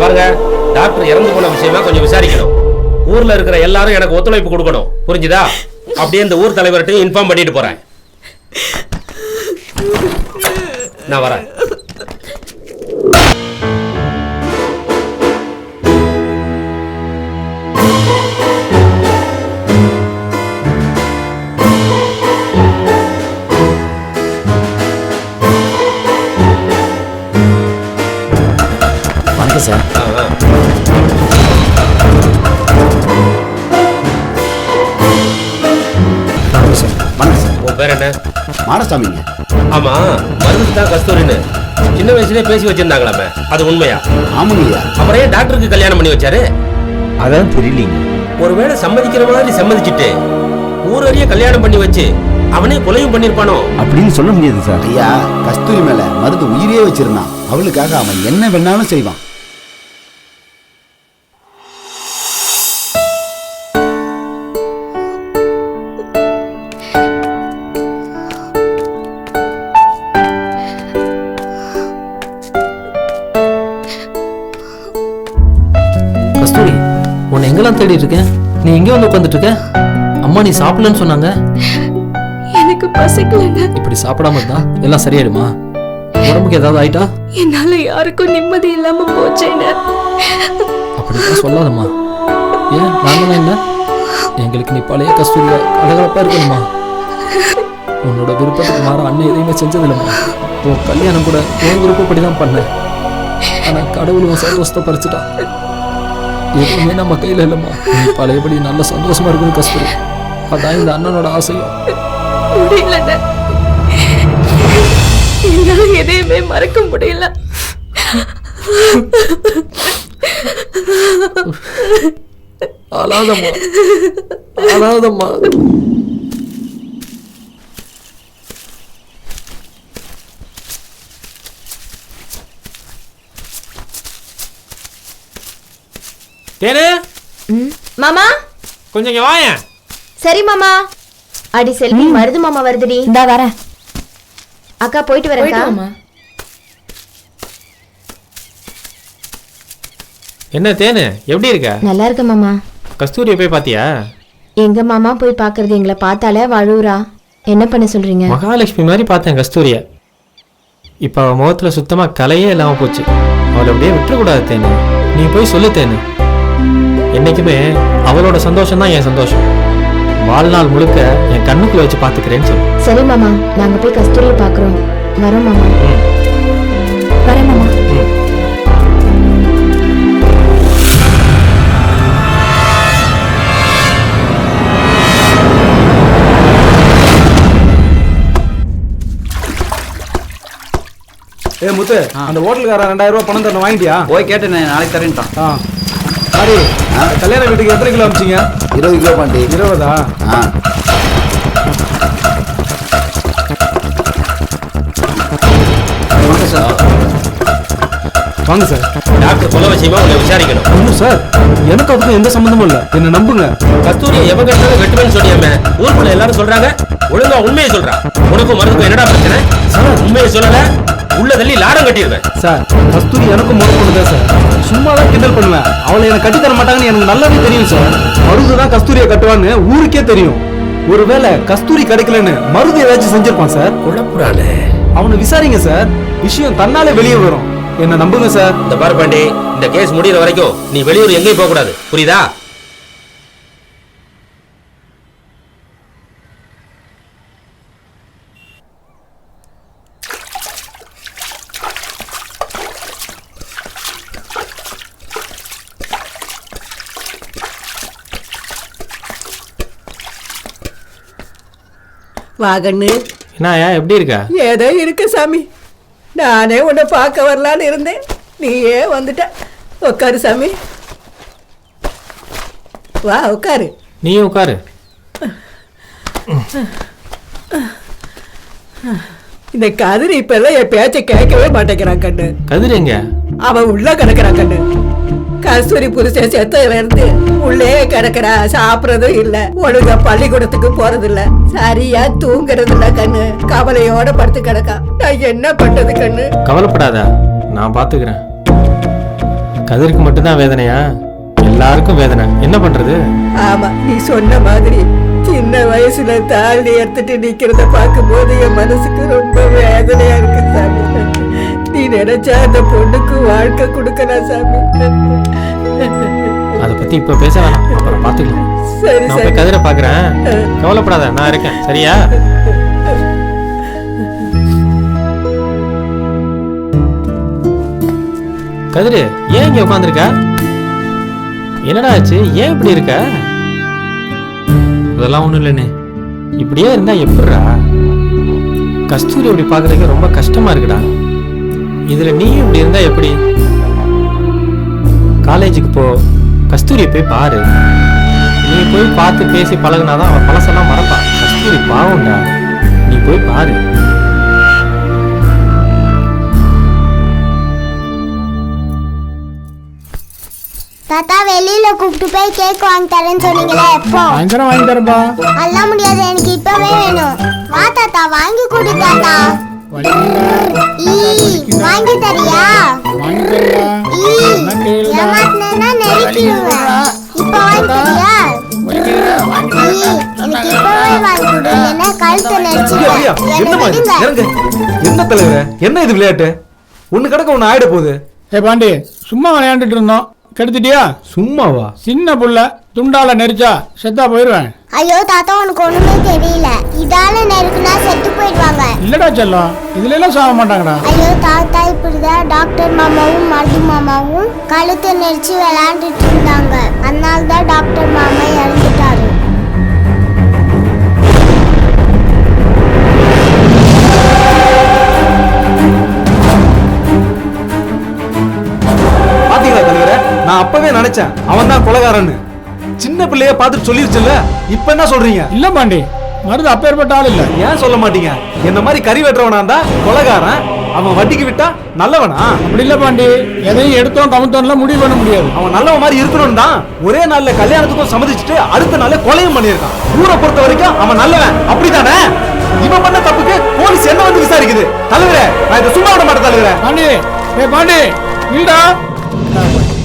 பாருங்க, டாக்டர் இறந்து போன விஷயமா கொஞ்சம் விசாரிக்கணும். ஊர்ல இருக்கிற எல்லாரும் எனக்கு ஒத்துழைப்பு கொடுக்கணும். புரிஞ்சுதா? அப்படியே இந்த ஊர் தலைவர்கிட்ட இன்ஃபார்ம் பண்ணிட்டு போறேன். நான் வரேன். வணக்கம் சார். உன் பேர் என்ன? மாடசாமிங்க. ஆமா, மருந்து தான் கஸ்தூரின்னு சின்ன வயசுலயே பேசி வச்சிருந்தாங்களாமே, அது உண்மையா? ஆமாங்கய்யா. அப்புறம் ஏன் டாக்டருக்கு கல்யாணம் பண்ணி வச்சாரு? அதான் தெரியலீங்க. ஒருவேளை சம்மதிக்கிற மாதிரி சம்மதிச்சுட்டு ஊரறிய கல்யாணம் பண்ணி வச்சு அவனே கொலையும் பண்ணிருப்பானோ? அப்படின்னு சொல்ல முடியாது சார். ஐயா, கஸ்தூரி மேல மருந்து உயிரே வச்சிருந்தான். அவளுக்காக அவன் என்ன வேணாலும் செய்வான். உன்னை எங்கெல்லாம் தேடிட்டு இருக்கேன், நீ எங்கே வந்து உட்காந்துட்டு இருக்க? அம்மா நீ சாப்பிடலன்னு சொன்னாங்க. எனக்கு பசிக்கலங்க. இப்படி சாப்பிடாம இருந்தா எல்லாம் சரியாயிடுமா? உடம்புக்கு ஏதாவது ஆயிட்டா? என்னால யாருக்கும் நிம்மதி இல்லாம போச்சேன்னு. அப்படிதான் சொல்லாதம்மா. ஏன் நாங்களாம் இல்லை? எங்களுக்கு நீ பழைய கஸ்தூரியா கலகலப்பா இருக்கணுமா? உன்னோட விருப்பத்துக்கு மாற அண்ணன் எதையுமே செஞ்சதில்லைம்மா. உன் கல்யாணம் கூட உன் விருப்பப்படி தான் பண்ணேன். ஆனா கடவுள் உன் சந்தோஷத்தை பறிச்சுட்டான். எதுவுமே நம்ம கையில இல்லைம்மா. நீ பழையபடி நல்ல சந்தோஷமா இருக்கணும் கஸ்தூரி. அதான் இந்த அண்ணனோட ஆசையும். முடியலண்ண, என்னால எதையுமே மறக்க முடியல. அழாதம்மா, அழாதம்மா. தேனு மாமா கொஞ்சம் இங்க வாயேன். சரி மாமா. அடி செல்வி, மருது மாமா வருதுடி. இந்தா வரேன். அக்கா போயிட்டு வரேன்க்கா. என்ன தேனு எப்படி இருக்க? நல்லா இருக்க மாமா. கஸ்தூரியை போய் பாத்தியா? எங்க மாமா போய் பாக்குறது, எங்களை பார்த்தாலே வழுவுறா. என்ன பண்ண சொல்றீங்க? மகாலட்சுமி மாதிரி பார்த்தேன் கஸ்தூரிய. இப்ப அவ முகத்துல சுத்தமா கலையே இல்லாம போச்சு. அவளை அப்படியே விட்டுறக்கூடாது தேனு. நீ போய் சொல்லு தேனு. என்னைக்குமே அவளோட சந்தோஷம் தான் என் சந்தோஷம். வாழ்நாள் முழுக்க என் கண்ணுக்குள்ள வச்சு பாத்துக்கிறேன்னு சொல்லு. சரி மாமா, நாங்க போய் கஸ்தூரியை பாக்குறோம். வரோம் மாமா. வரேன் மாமா. ஏ முத்து, அந்த ஹோட்டலுக்காரன் 2000 ரூபாய் பணம் தரணும், வாங்கிட்டியா? போய் கேட்டேன், நாளைக்கு தரேன்ட்டான். சரி, கல்யாண வீட்டுக்கு எத்தனை கிலோ அமிச்சிங்க? 20 கிலோ பாண்டி. 20ஆ? வாங்க சார். டாக்டர் கொலை விஷயமா உங்களை விசாரிக்கணும். ஒன்றும் சார், எனக்கு அதுக்கும் எந்த சம்மந்தமும் இல்லை. என்ன நம்புங்க. கஸ்தூரியை எவன் கட்டாலும் வெட்டுவேன்னு சொன்னியாமே, ஊருக்குள்ள எல்லாரும் சொல்றாங்க. ஒழுங்கா உண்மையை சொல்றா. உனக்கும் மருந்துக்கும் என்னடா பிரச்சனை? உண்மையை சொல்லல உள்ள தள்ளி லாடம் கட்டிடுவேன். சார், கஸ்தூரி எனக்கும் முறை பண்ணுதான் சார். சும்மா தான் கிண்டல் பண்ணுவேன். அவளை எனக்கு கட்டி தர மாட்டாங்கன்னு எனக்கு நல்லாவே தெரியும் சார். மருது தான் கஸ்தூரியை கட்டுவான்னு ஊருக்கே தெரியும். ஒருவேளை கஸ்தூரி கிடைக்கலன்னு மருது ஏதாச்சும் செஞ்சிருப்பான் சார். குழப்புறானே. அவனை விசாரிங்க சார், விஷயம் தன்னாலே வெளியே வரும். என்ன நம்புங்க சார். இந்த பாரு பாண்டி, இந்த கேஸ் முடிகிற வரைக்கும் நீ வெளியூர் எங்கேயும் போக கூடாது, புரியுதா? வாகண்ணு, என்னயா எப்படி இருக்க? ஏதோ இருக்கு சாமி. நானே உன்னை பார்க்க வரலான்னு இருந்தேன், நீயே வந்துட்ட. உட்காரு சாமி, வா உட்காரு. நீயும் உட்காரு. இந்த கதிர் இப்ப எல்லாம் என் பேச்சை கேட்கவே மாட்டேங்கிறான் கண்ணு. கதிர் எங்க? அவன் உள்ள கிடக்குறான் கண்ணு. கஸ்தூரி புருஷன் செத்ததுல இருந்து உள்ளே கிடக்குறா. சாப்பிடறதும் இல்ல, ஒழுங்கா பள்ளிக்கூடத்துக்கு போறது இல்ல, சரியா தூங்குறது இல்ல கண்ணு. கவலையோட படுத்து கிடக்கா. நான் என்ன பண்றது கண்ணு? கவலைப்படாத, நான் பாத்துக்கிறேன். கதிருக்கு மட்டும்தான் வேதனையா? எல்லாருக்கும் வேதனை, என்ன பண்றது? ஆமா, நீ சொன்ன மாதிரி சின்ன வயசுல தாழ்ந்து எடுத்துட்டு நிக்கிறத பார்க்கும் போது என் மனசுக்கு ரொம்ப வேதனையா இருக்கு சாமி. நீ நினைச்சா அந்த பொண்ணுக்கு வாழ்க்கை கொடுக்கலாம் சாமி. அத பத்தி இப்ப பேச வேணாம், அப்புறம் பாத்துக்கலாம். சரி நான் போய் கதிரை பாக்குறேன், கவலைப்படாத, நான் இருக்கேன், சரியா? கதிரு, ஏன் இங்க உட்காந்துருக்க? என்னடா ஆச்சு? ஏன் இப்படி இருக்க? அதெல்லாம் ஒண்ணும் இல்லைண்ணே. இப்படியே இருந்தா எப்படிடா? கஸ்தூரி இப்படி பாக்குறதுக்கு ரொம்ப கஷ்டமா இருக்குடா. இதுல நீயும் இப்படி இருந்தா எப்படி? காலேஜுக்கு போ, கஸ்தூரியை போய் பாரு. நீ போய் பார்த்து பேசி பழகுனாதான் அவன் பழசெல்லாம் மறப்பான். கஸ்தூரி பாவம்டா, நீ போய் பாரு. தாத்தா, வெளியில கூப்பிட்டு போய் கேக் வாங்கி தரேன்னு சொன்னீங்களே, எப்போ? சாயந்தரம் வாங்கி தரேன்பா. அதெல்லாம் முடியாது, எனக்கு இப்பவே வேணும். வா தாத்தா, வாங்கி கொடு தாத்தா. வாங்கி தரியா? ஏமாத்தினா நெருக்கிடுவேன். இப்ப கழுத்தை நெரிச்சிட்டேன். என்னை விடுங்க. என்ன தலைவரே, என்ன இது விளையாட்டு? ஒண்ணு கிடக்க ஒண்ணு ஆயிட போகுது. ஏ பாண்டி, சும்மா விளையாண்டுட்டு இருந்தோம், கெடுத்துட்டியா? சும்மாவா? சின்ன புள்ள துண்டால நெரிச்சா செத்தா போயிருவேன். ஐயோ தாத்தா, உனக்கு ஒண்ணுமே தெரியல. இதால நெருக்குனா செத்து போயிடுவாங்க. இல்லடா செல்லம், இதுல எல்லாம் சாக மாட்டாங்கடா. ஐயோ தாத்தா, இப்படிதான் டாக்டர் மாமாவும் மருது மாமாவும் கழுத்தை நெரிச்சு விளையாண்டுட்டு இருந்தாங்க. அதனால தான் டாக்டர் மாமா இறந்துட்டாரு. பாத்தீங்களா தலைவரே, நான் அப்பவே நினைச்சேன் அவன் தான் கொலைகாரன்னு. சின்ன பிள்ளைய பார்த்துட்டு சொல்லிருச்சுல்ல, இப்ப என்ன சொல்றீங்க? இல்ல பாண்டி, மருது அப்பேற்பட்ட ஆள் இல்ல. ஏன் சொல்ல மாட்டீங்க? என்ன மாதிரி கறி வெட்டுறவனா இருந்தா கொலைகாரன், அவன் வட்டிக்கு விட்டா நல்லவனா? அப்படி இல்ல பாண்டி, எதையும் எடுத்தோம் கவுத்தோம்லாம் முடிவு பண்ண முடியாது. அவன் நல்லவன் மாதிரி இருக்கணும் தான் ஒரே நாள்ல கல்யாணத்துக்கும் சம்மதிச்சுட்டு அடுத்த நாளே கொலையும் பண்ணியிருக்கான். ஊரை பொறுத்த வரைக்கும் அவன் நல்லவன், அப்படித்தானே? இவன் பண்ண தப்புக்கு போலீஸ் என்ன வந்து விசாரிக்குது? தலைவரே, நான் இதை சும்மா விட மாட்டேன் தலைவரே. பாண்டி, ஏ பாண்டி, இல்லடா.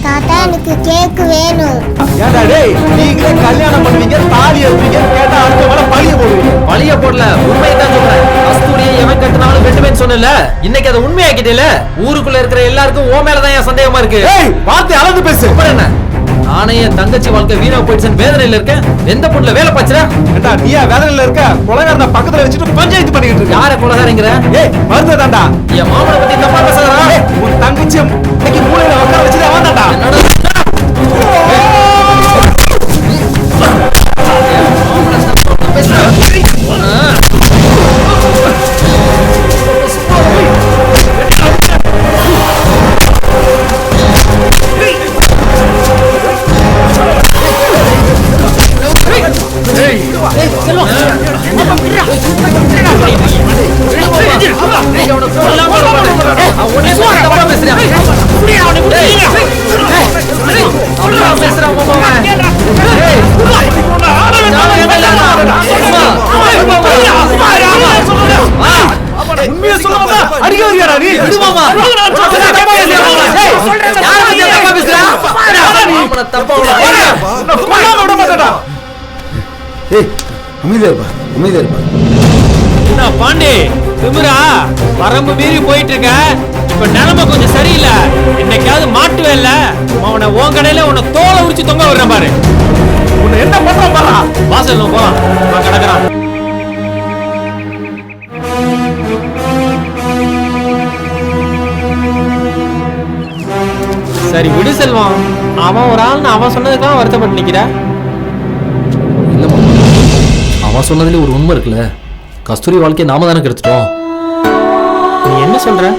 தாத்தா, எனக்கு கேக் வேணும். ஏண்டா டேய், நீங்களே கல்யாணம் பண்ணுவீங்க, தாலி எடுப்பீங்க, கேட்டா அடுத்த வேலை பழிய போடுவீங்க. பழிய போடல, உண்மையை தான் சொல்றேன். கஸ்தூரியை எவன் கட்டினாலும் வெட்டுவேன்னு சொன்னல, இன்னைக்கு அதை உண்மையாக்கிட்டேல. ஊருக்குள்ள இருக்கிற எல்லாருக்கும் ஓ மேலதான் என் சந்தேகமா இருக்கு. ஏய், வார்த்தை அளந்து பேசு. அப்புறம் என்ன? நானே என் தங்கச்சி வாழ்க்கை வீணா போயிடுச்சுன்னு வேதனையில இருக்கேன். எந்த பொண்ணுல வேலை பாச்சுற? ஏண்டா நீயா வேதனையில இருக்க? கொலைகாரனை பக்கத்துல வச்சுட்டு பஞ்சாயத்து பண்ணிக்கிட்டு இருக்க. யார கொலைகாரங்கிற? ஏய், மருது தான்டா. என் மாமனை பத்தி தப்பா பேசுறா? உன் தங்கச்சி இன்னைக்கு மூளையில உட்கார வச்சுட்டு அவன் தான்டா. என்ன பாண்டி, திமிரா வரம்பு மீறி போயிட்டு இருக்க. இப்ப நிலைமை கொஞ்சம் சரியில்லை. இன்னைக்காவது மாட்டுவே இல்ல, அவனை உன் கடையில உன்னை தோலை உரிச்சு தொங்க விடுற பாரு. உன்னை என்ன பண்றான் பாரா? வாசல் போலாம், நான் கிடக்குறான். சரி விடு செல்வம், அவன் ஒரு ஆள்னு அவன் சொன்னதுக்கெல்லாம் வருத்தப்பட்டு நிக்கிற. இல்ல மாமா, அவன் சொன்னதுல ஒரு உண்மை இருக்குல்ல. கஸ்தூரி வாழ்க்கையை நாம தானே கெடுத்துட்டோம். நீ என்ன சொல்ற?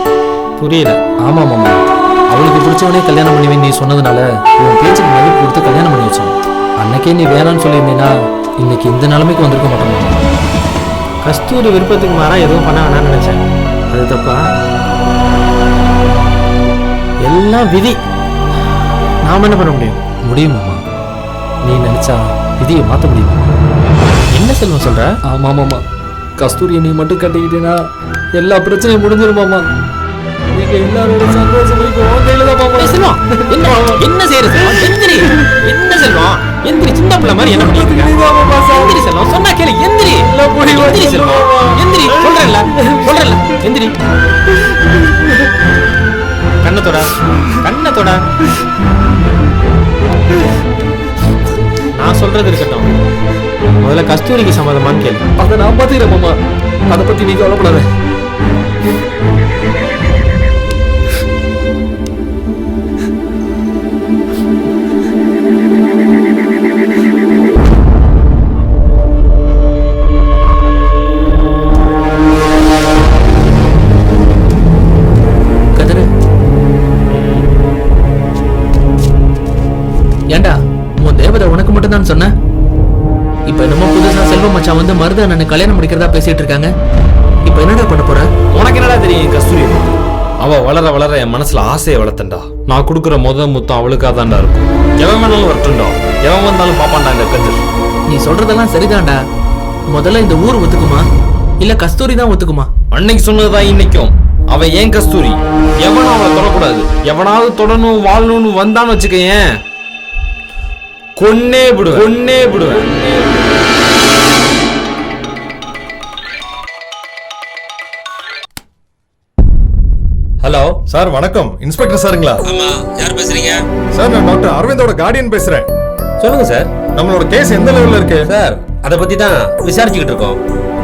புரியல. ஆமா மாமா, அவளுக்கு பிடிச்சவனே கல்யாணம் பண்ணுவேன் நீ சொன்னதுனால உன் பேச்சுக்கு மதிப்பு கொடுத்து கல்யாணம் பண்ணி வச்சோம். அன்னைக்கே நீ வேணான்னு சொல்லியிருந்தீங்கன்னா இன்னைக்கு இந்த நிலைமைக்கு வந்திருக்க மாட்டோம். கஸ்தூரி விருப்பத்துக்கு மாறா எதுவும் பண்ண வேணாம்னு நினைச்சேன். அது தப்பா? எல்லாம் விதி. நாம என்ன பண்ண முடியும்? முடியும் மாமா, நீ நினைச்சா விதியை மாற்ற முடியும். என்ன செல்வம் சொல்ற? ஆமா மாமா, கஸ்தூரியை நீ மட்டும் கட்டிக்கிட்டேன்னா எல்லா பிரச்சனையும் முடிஞ்சிடும் மாமா. நீங்க எல்லாரோட சந்தோஷம் செல்வம் என்ன என்ன செய்யறது? எந்திரி. என்ன செல்வம் எந்திரி, சின்ன பிள்ளை மாதிரி என்ன பண்ணிட்டு இருக்க? எந்திரி செல்வம், சொன்னா கேளு. எந்திரி. எந்திரி செல்வம், எந்திரி. சொல்றேன்ல எந்திரி. கண்ணத்தோட கண்ணத்தோட நான் சொல்றது இருக்கட்டும், முதல்ல கஸ்தூரிக்கு சம்மதமான்னு கேளு. அதை நான் பாத்துக்கிறேன் மாமா, அதை பத்தி நீ கவலைப்படாத. ஏண்டா உன் தேவதை உனக்கு மட்டும் தான் சொன்ன? இப்ப என்னமோ புதுசா செல்வ மச்சான் வந்து மருத அண்ணனை கல்யாணம் முடிக்கிறதா பேசிட்டு இருக்காங்க. இப்ப என்னடா பண்ண போற? உனக்கு என்னடா தெரியும் கஸ்தூரி? அவ வளர வளர என் மனசுல ஆசையை வளர்த்தண்டா. நான் கொடுக்குற முத்தம் அவளுக்காக தான்டா இருக்கும். எவன் வேணாலும் வரட்டும்டா, எவன் வந்தாலும் பாப்பான்டா இந்த கதிர். நீ சொல்றதெல்லாம் சரிதான்டா. முதல்ல இந்த ஊர் ஒத்துக்குமா இல்ல கஸ்தூரி தான் ஒத்துக்குமா? அன்னைக்கு சொன்னதுதான் இன்னைக்கும். அவ ஏன் கஸ்தூரி, எவனும் அவளை தொடக்கூடாது. எவனாவது தொடணும் வாழணும்னு வந்தான்னு வச்சுக்கேன், கொன்னே விடுவேன். சார் வணக்கம், இன்ஸ்பெக்டர் சாருங்களா? ஆமா, யார் பேசுறீங்க? சார் நான் டாக்டர் அரவிந்தோட கார்டியன் பேசுறேன். சொல்லுங்க சார். நம்மளோட கேஸ் எந்த லெவல்ல இருக்கு சார்? அத பத்தி தான் விசாரிச்சுக்கிட்டு இருக்கோம்.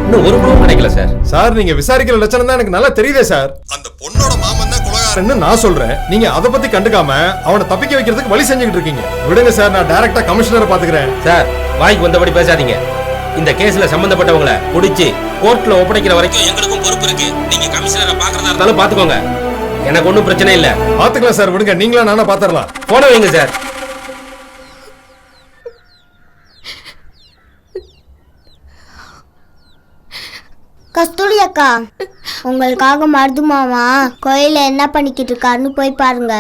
இன்னும் ஒரு ப்ரூஃப் கிடைக்கல சார். சார் நீங்க விசாரிக்கிற லட்சணம் தான் எனக்கு நல்லா தெரியுதே சார். அந்த பொண்ணோட மாமன் தான் கொலைகாரன்னு நான் சொல்றேன். நீங்க அத பத்தி கண்டுக்காம அவனை தப்பிக்க வைக்கிறதுக்கு வழி செஞ்சுக்கிட்டு இருக்கீங்க. விடுங்க சார், நான் டைரக்டா கமிஷனரை பாத்துக்கிறேன். சார் வாய்க்கு வந்தபடி பேசாதீங்க. இந்த கேஸ்ல சம்பந்தப்பட்டவங்கள புடிச்சு கோர்ட்ல ஒப்படைக்கிற வரைக்கும் எங்களுக்கும் பொறுப்பு இருக்கு. நீங்க கமிஷனரை பாக்குறதா இருந்தாலும் பாத்துக்கோங்க. எனக்கு ஒன்றும் பிரச்சனை இல்ல. பாத்துக்கலாம் சார், விடுங்க. நீங்களா நானா பாத்துறலாம். போன வைங்க சார். கஸ்தூரி அக்கா, உங்களுக்காக மருது மாமா கோயில என்ன பண்ணிக்கிட்டு இருக்காருன்னு போய் பாருங்க.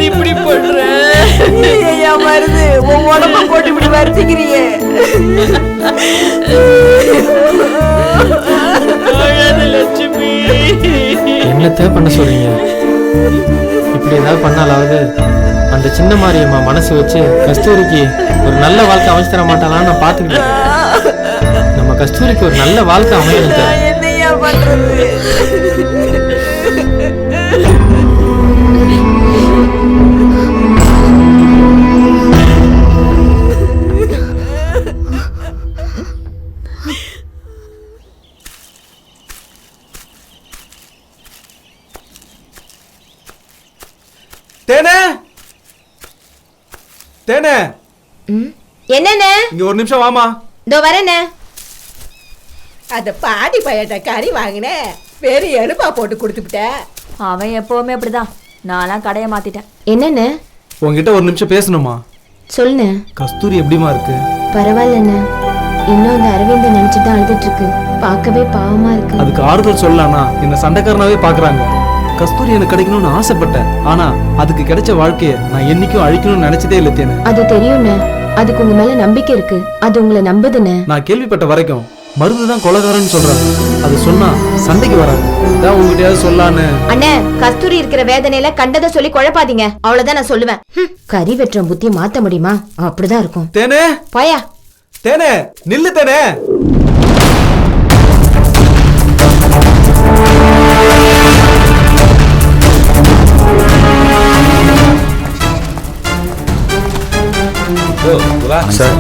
இப்படி பண்ற மருது உன் உடம்ப போட்டு இப்படி வருத்திக்கிறியே. லட்சுமி என்னத்தை பண்ண சொல்றீங்க? இப்படி ஏதாவது பண்ணாலாவது அந்த சின்ன மாரியம்மா மனசு வச்சு கஸ்தூரிக்கு ஒரு நல்ல வாழ்க்கை அமைச்சு தர மாட்டாளான்னு நான் பாத்துக்கிட்டேன். நம்ம கஸ்தூரிக்கு ஒரு நல்ல வாழ்க்கை அமையணும். என்னையா பண்றது? தேனே, தேனே, என்னண்ணே? இங்க ஒரு நிமிஷம் வாமா. இதோ வரேண்ணே. அத பாடி பையட்ட கறி வாங்கினேன், பெரிய எலுப்பா போட்டு கொடுத்துட்ட. அவன் எப்பவுமே அப்படிதான். நான்லாம் கடையை மாத்திட்டேன். என்னண்ணே? உங்ககிட்ட ஒரு நிமிஷம் பேசணுமா? சொல்லுண்ணே. கஸ்தூரி எப்படிமா இருக்கு? பரவாயில்லண்ணே. இன்னும் அந்த அரவிந்த நினைச்சு தான் அழுதுட்டு இருக்கு. பார்க்கவே பாவமா இருக்கு. அதுக்கு ஆறுதல் சொல்லலாம்னா என்ன சண்டைக்காரனாவே பாக்குறாங்க. கஸ்தூரி எனக்கு கிடைக்கணும்னு ஆசைப்பட்டேன். ஆனா அதுக்கு கிடைச்ச வாழ்க்கைய நான் என்னைக்கும் அழிக்கணும்னு நினைச்சதே இல்லை தேனே. அது தெரியும்ண்ணே. அதுக்கு உங்க மேல நம்பிக்கை இருக்கு. அது உங்களை நம்புதுண்ணே. நான் கேள்விப்பட்ட வரைக்கும் மருந்துதான் கொலைகாரன்னு சொல்றாங்க. அது சொன்னா சண்டைக்கு வராது. இதான் உங்ககிட்டயாவது சொல்லான்னு. அண்ணே, கஸ்தூரி இருக்கிற வேதனையில கண்டதை சொல்லி குழப்பாதீங்க. அவ்வளவுதான் நான் சொல்லுவேன். கறி வெட்டுற புத்தியை மாத்த முடியுமா? அப்படிதான் இருக்கும். தேனே, போயா. தேனே, நில்லு தேனே. சார்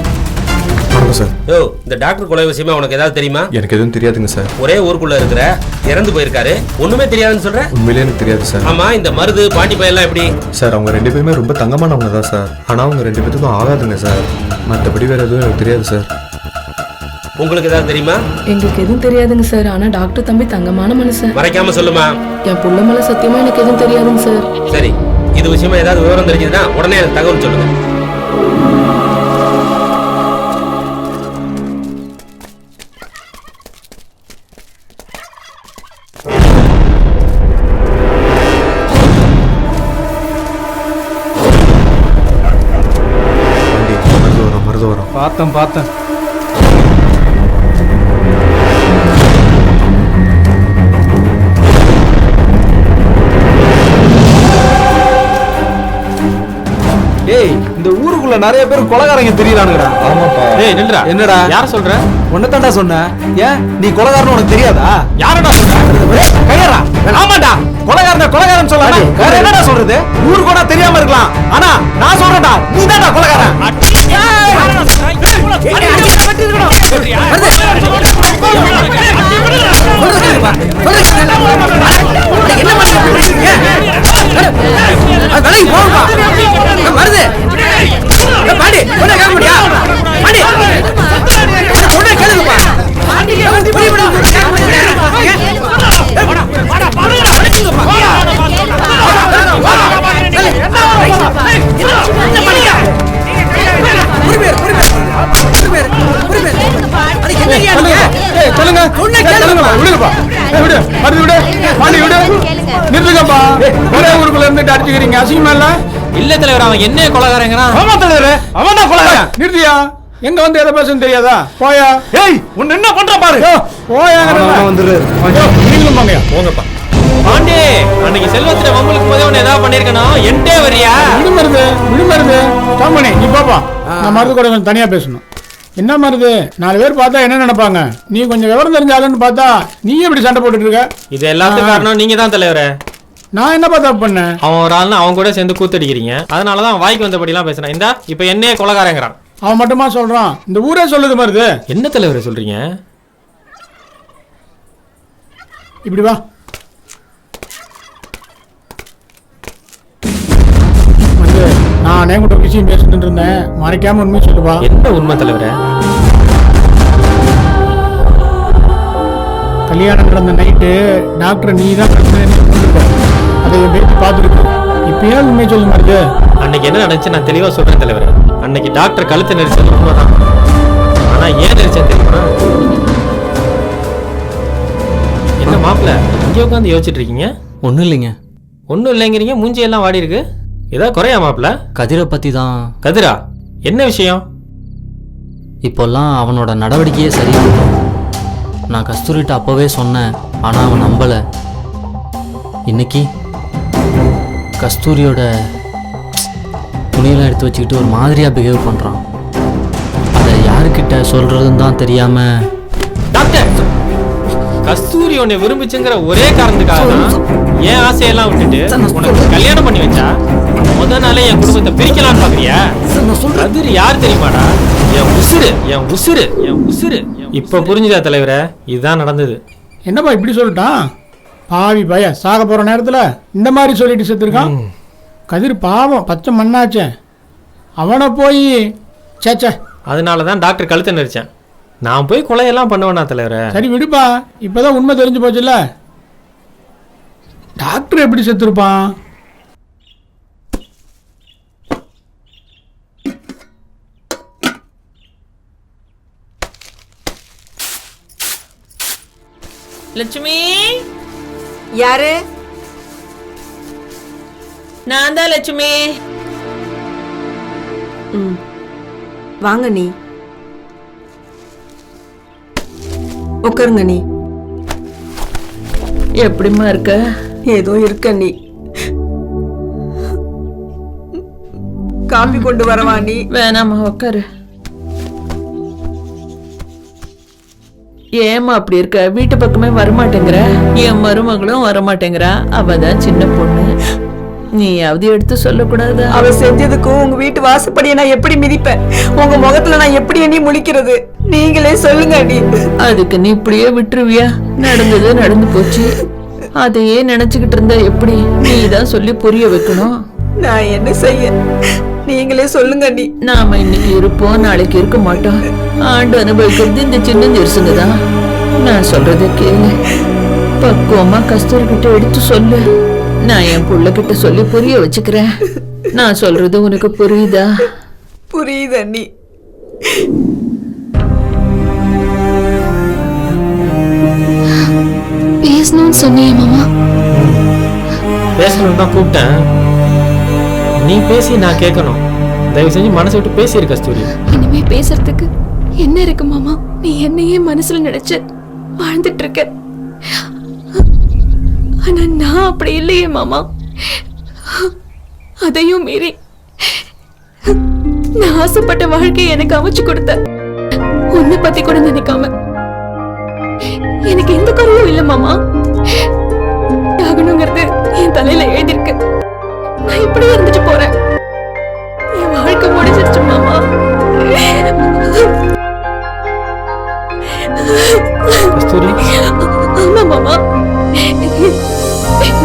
வணக்கம் சார். யோ, இந்த டாக்டர் கொலை விஷயமா உனக்கு ஏதாவது தெரியுமா? எனக்கு எதுவும் தெரியாதுங்க சார். ஒரே ஊருக்குள்ள இருக்கிற இறந்து போயிருக்காரு, ஒண்ணுமே தெரியாதுன்னு சொல்ற? உண்மையிலே எனக்கு தெரியாது சார். ஆமா, இந்த மருது பாண்டி பையெல்லாம் எப்படி? சார் அவங்க ரெண்டு பேருமே ரொம்ப தங்கமானவங்க தான் சார். ஆனா அவங்க ரெண்டு பேருக்கும் ஆகாதுங்க சார். மற்றபடி வேற எதுவும் எனக்கு தெரியாது சார். உங்களுக்கு ஏதாவது தெரியுமா? எங்களுக்கு எதுவும் தெரியாதுங்க சார். ஆனா டாக்டர் தம்பி தங்கமான மனுஷன். மறைக்காம சொல்லுமா. என் புள்ள மேல சத்தியமா எனக்கு எதுவும் தெரியாதுங்க சார். சரி, இது விஷயமா ஏதாவது விவரம் தெரிஞ்சதுன்னா உடனே எனக்கு தகவல் சொல்லுங்க. பார்த்தேன். ஏய், இந்த ஊருக்குள்ள நிறைய பேர் கொலைகாரங்க தெரியறானுங்கடா. ஆமாப்பா. ஏய் நில்றா. என்னடா? யார சொல்ற? உன்னதான்டா சொன்ன. ஏன் நீ கொலைகாரன்னு உனக்கு தெரியாதா? யாரடா சொல்ற? கையறா. ஆமாடா, கொலகாரன் சொல்லலாம். வேற என்னடா சொல்றது? ஊரு கூட தெரியாம இருக்கலாம். ஆனா நான் சொல்றேன்டா, நீ தான்டா கொலகாரன். இல்ல தலைவர், அவன் என்ன கொலகாரங்கிறான்? நிறுத்தியா? எங்க வந்து எதை பேசணும் தெரியாதா? போயா. ஏய், உன்ன என்ன பண்ற பாரு. போயா. நீங்களும் போங்கயா. போங்கப்பா. பாண்டி, அன்னைக்கு செல்வத்துல மம்மளுக்கு போதே உன்னை ஏதாவது பண்ணிருக்கணும். என்கிட்டே வரியா? விடுமருது ஸ்டாப் பண்ணி நீ பாப்பா. நான் மருந்து கூட கொஞ்சம் தனியா பேசணும். என்ன மருது, 4 பேர் பார்த்தா என்ன நினைப்பாங்க? நீ கொஞ்சம் விவரம் தெரிஞ்சாலுன்னு பார்த்தா நீ எப்படி சண்டை போட்டுட்டு இருக்க? இது எல்லாத்துக்கும் காரணம் நீங்க தான் தலைவரே. நான் என்னப்பா தப்பு பண்ணேன்? அவன் ஒரு ஆள்னா அவன் கூட சேர்ந்து கூத்தடிக்கிறீங்க. அதனாலதான் அவன் வாய்க்கு வந்தபடிலாம் பேசுறான். இந்தா இப்ப என்னையே கொலகாரங்கிறான். அவன் மட்டுமா சொல்றான்? இந்த ஊரே சொல்லுது மருது. என்ன தலைவரை சொல்றீங்க? இப்படி வா. நானே கூட விஷயம் பேசிட்டு இருந்தேன், மறைக்காம உண்மை சொல்லுவா. என்ன உண்மை தலைவரே? கல்யாணம் நடந்த நைட்டு டாக்டர் நீ தான் அதை பேசி பார்த்துருக்கு. இப்பயே உண்மை சொல்ல மாதிரி. அன்னைக்கு என்ன நடந்துச்சு நான் தெளிவா சொல்றேன் தலைவரே. அன்னைக்கு டாக்டர் கழுத்தை நெரிச்சது உண்மைதான். ஆனா ஏன் நெரிச்சேன் தெரியுமா? என்ன மாப்பிள்ள இங்கே உட்காந்து யோசிச்சுட்டு இருக்கீங்க? ஒன்றும் இல்லைங்க. ஒன்றும் இல்லைங்கிறீங்க, மூஞ்சி எல்லாம் வாடி இருக்கு. ஏதாவது குறையா மாப்பிள்ள? கதிரை பற்றி தான். கதிரா? என்ன விஷயம்? இப்போல்லாம் அவனோட நடவடிக்கையே சரியில்லை. நான் கஸ்தூரிட்ட அப்போவே சொன்னேன், ஆனால் அவன் நம்பலை. இன்னைக்கு கஸ்தூரியோட துணியெல்லாம் எடுத்து வச்சுக்கிட்டு ஒரு மாதிரியாக பிஹேவ் பண்ணுறான். அதை யாருக்கிட்ட சொல்கிறதுன்னு தான் தெரியாமல். டாக்டர், கஸ்தூரி உன்னை விரும்பிச்சுங்கிற ஒரே காரணத்துக்காக தான் என் ஆசையெல்லாம் விட்டுட்டு உனக்கு கல்யாணம் பண்ணி வச்சா. முதல் நாளே என் குடும்பத்தை பிரிக்கலாம்னு பாக்குறியா? கதிர் யார் தெரியுமாடா? என் உசுரு, என் உசுரு, என் உசுரு. இப்ப புரிஞ்சுதா தலைவரே? இதுதான் நடந்தது. என்னப்பா இப்படி சொல்லிட்டான்? பாவி பய சாக போற நேரத்துல இந்த மாதிரி சொல்லிட்டு செத்துருக்கான். கதிர் பாவம், பச்சை மண்ணாச்சே. அவனை போய் சேச்சே. அதனாலதான் டாக்டர் கழுத்தை நெரிச்சேன். நான் போய் கொலையெல்லாம் பண்ணுவேனா தலைவரே? சரி விடுப்பா, இப்பதான் உண்மை தெரிஞ்சு போச்சுல்ல. டாக்டர் எப்படி செத்துருப்பான்? லட்சுமி. யாரு? நான் தான் லட்சுமி. வாங்க நீ உட்காருங்க. நீ எப்படிமா இருக்க? ஏதோ இருக்க. நீ காபி கொண்டு வரவா? நீ வேணாமா, உட்காரு. ஏமா அப்படி இருக்க? வீட்டு பக்கமே வரமாட்டேங்கிற. என் மருமகளும் வரமாட்டேங்கிறா. அவதான் சின்ன பொண்ணு. நீயாவது எடுத்து சொல்லக்கூடாது? அவ செஞ்சதுக்கும் உங்க வீட்டு வாசப்படியை நான் எப்படி மிதிப்பேன்? உங்க முகத்துல நான் எப்படி எண்ணி முழிக்கிறது? நீங்களே சொல்லுங்க. நீ அதுக்கு நீ இப்படியே விட்டுருவியா? நடந்தது நடந்து போச்சு. அதையே நினைச்சுக்கிட்டு இருந்தா எப்படி? நீ தான் சொல்லி புரிய வைக்கணும். நான் என்ன செய்ய? நீங்களே சொல்லுங்க. நீ நாம இன்னைக்கு இருப்போம், நாளைக்கு இருக்க மாட்டோம். ஆண்டு அனுபவிக்கிறது இந்த சின்ன ஜெருசுங்க தான். நான் சொல்றத கேளு. பக்குவமா கஸ்தூரி கிட்ட எடுத்து சொல்லு. நான் என் புள்ள கிட்ட சொல்லி புரிய வச்சுக்கிறேன். நான் சொல்றது உனக்கு புரியுதா? புரியுது அண்ணி. பேசணும்னு சொன்னியே மாமா. பேசணும் தான் கூப்பிட்டேன். நீ பேசி நான் கேட்கணும். தயவு செஞ்சு மனசு விட்டு பேசிரு கஸ்தூரி. இனிமே பேசுறதுக்கு என்ன இருக்கு மாமா? நீ என்னையே மனசுல நினைச்சு வாழ்ந்துட்டு இருக்க. ஆனா நான் அப்படி இல்லையே மாமா. அதையும் மீறி நான் ஆசைப்பட்ட வாழ்க்கையை எனக்கு அமைச்சு கொடுத்த உன்னை பத்தி கூட நினைக்காம எனக்கு எந்த குறையும் இல்ல மாமா. ஆகணுங்கிறது என் தலையில எழுதிருக்கு. நான் இப்படி இருந்துட்டு போறேன். என் வாழ்க்கை முடிஞ்சிருச்சு மாமா. ஆமா மாமா,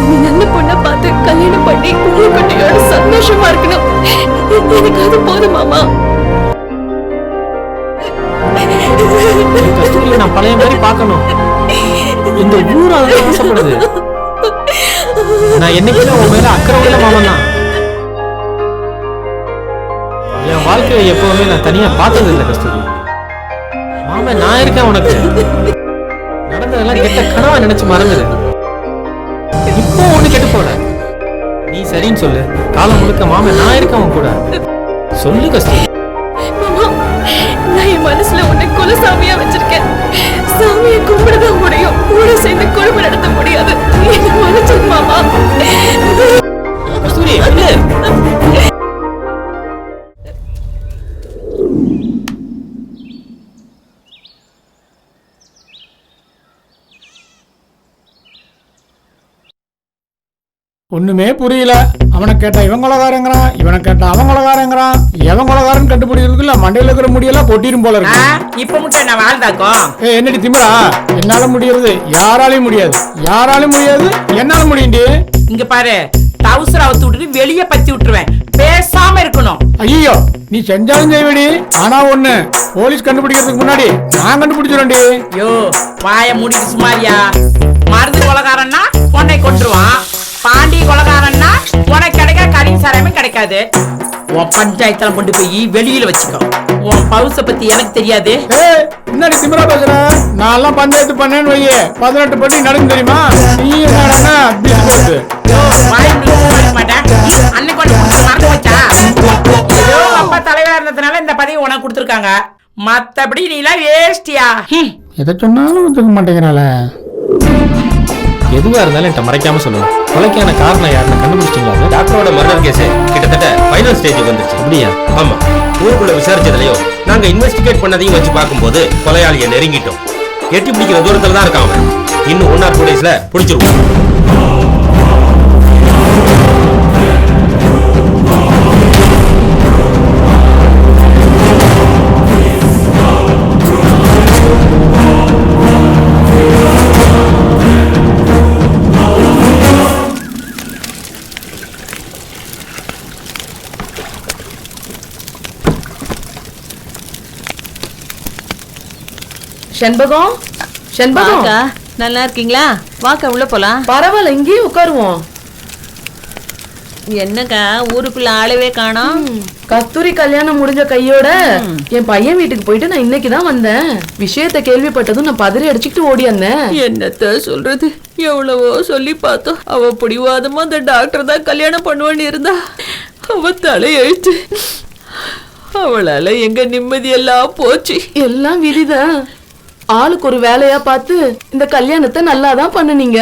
நீ நல்ல பொண்ணை பார்த்து கல்யாணம் பண்ணி குட்டியோட சந்தோஷமா இருக்கணும். எனக்கு அது போதும் மாமா. நான் பழைய மாதிரி பார்க்கணும். இந்த ஊர் அதை ஆசைப்படுது. நான் என்னைக்குமே உன் மேல அக்கறை உள்ள மாமன் தான். என் வாழ்க்கையை எப்பவுமே நான் தனியா பார்த்தது இல்லை கஸ்தூரி. மாமன் நான் இருக்கேன் உனக்கு. நடந்ததெல்லாம் கெட்ட கனவா நினைச்சு மறந்துடு. இப்போ ஒண்ணு கெட்டு போல. நீ சரின்னு சொல்லு. காலம் முழுக்க மாமன் நான் இருக்கேன் உன் கூட. சொல்லு கஸ்தூரி. நான் என் மனசுல உன்னை குலசாமியா வச்சிருக்கேன். சாமியை கும்பிடதான் முடியும், கூட சேர்ந்து குழும நடத்த முடியாது. என்ன மன்னிச்சிரு மாமா. கஸ்தூரி ஒண்ணுமே புரியல. அவனை கேட்டா இவன் கொலகாரங்கிறான், இவனை கேட்டா அவன் கொலகாரங்கிறான். எவன் கொலகாரன் கண்டுபிடிக்கிறதுக்குள்ள மண்டையில இருக்கிற முடியெல்லாம் கொட்டிரும் போல இருக்கு. இப்ப மட்டும் என்ன வாழ்ந்தாக்கும்? என்னடி திமிரா? என்னால முடியாது, யாராலையும் முடியாது. யாராலையும் முடியாது, என்னால முடியுண்டி. இங்க பாரு, டவுசர் அவுத்து விட்டுட்டு வெளியே பத்தி விட்டுருவேன். பேசாம இருக்கணும். ஐயோ, நீ செஞ்சாலும் செய்வடி. ஆனா ஒண்ணு, போலீஸ் கண்டுபிடிக்கிறதுக்கு முன்னாடி நான் கண்டுபிடிச்சிருவேன்டி. யோ, வாய மூடிட்டு சுமாரியா. மருந்து கொலகாரன்னா பொண்ணை கொண்டுருவான். பாண்டி கொலகாரன்னா உனக்கு கிடைக்க கடின சாரமே கிடைக்காது. உன் பஞ்சாயத்துல கொண்டு போய் வெளியில வச்சுக்கோ. உன் பவுச பத்தி எனக்கு தெரியாது. என்னடி திமிரா பேசுற? நான் எல்லாம் பஞ்சாயத்து பண்ணேன்னு வையே 18 பண்ணி நடந்து தெரியுமா? நீ என்ன அன்னைக்கு மறந்து வச்சா? ஏதோ அப்பா தலைவரா இருந்ததுனால இந்த பதவி உனக்கு கொடுத்துருக்காங்க. மத்தபடி நீ எல்லாம் வேஸ்டியா. எதை சொன்னாலும் ஒத்துக்க மாட்டேங்கிறாள. எதுவா இருந்தாலும் என்கிட்ட மறைக்காம சொல்லுங்க. கொலைக்கான காரணம் யாருன்னு கண்டுபிடிச்சிட்டீங்களா? டாக்டரோட மர்டர் கேஸ் கிட்டத்தட்ட ஃபைனல் ஸ்டேஜுக்கு வந்துருச்சு. அப்படியா? ஆமா. ஊருக்குள்ள விசாரிச்சதுலயோ நாங்க இன்வெஸ்டிகேட் பண்ணதையும் வச்சு பார்க்கும்போது கொலையாளியை நெருங்கிட்டோம். எட்டி பிடிக்கிற தூரத்துல தான் இருக்கான் அவன். இன்னும் 1 or 2 daysல பிடிச்சிருவோம். செண்பகம், செண்பகம், நல்லா இருக்கீங்களா? வாக்கா உள்ள போலாம். பரவாயில்ல, இங்கேயே உட்காருவோம். என்னக்கா ஊருக்குள்ள ஆளவே காணோம்? கஸ்தூரி கல்யாணம் முடிஞ்ச கையோட என் பையன் வீட்டுக்கு போயிட்டு நான் இன்னைக்குதான் வந்தேன். விஷயத்தை கேள்விப்பட்டதும் நான் பதறி அடிச்சுக்கிட்டு ஓடி வந்தேன். என்னத்த சொல்றது, எவ்வளவோ சொல்லி பார்த்தோம். அவ பிடிவாதமா அந்த டாக்டர் தான் கல்யாணம் பண்ணுவான்னு இருந்தா அவ தலையெழுத்து. அவளால எங்க நிம்மதி எல்லாம் போச்சு. எல்லாம் விதிதான். ஆளுக்கு ஒரு வேலையா பார்த்து இந்த கல்யாணத்தை நல்லாதான் பண்ணுனீங்க.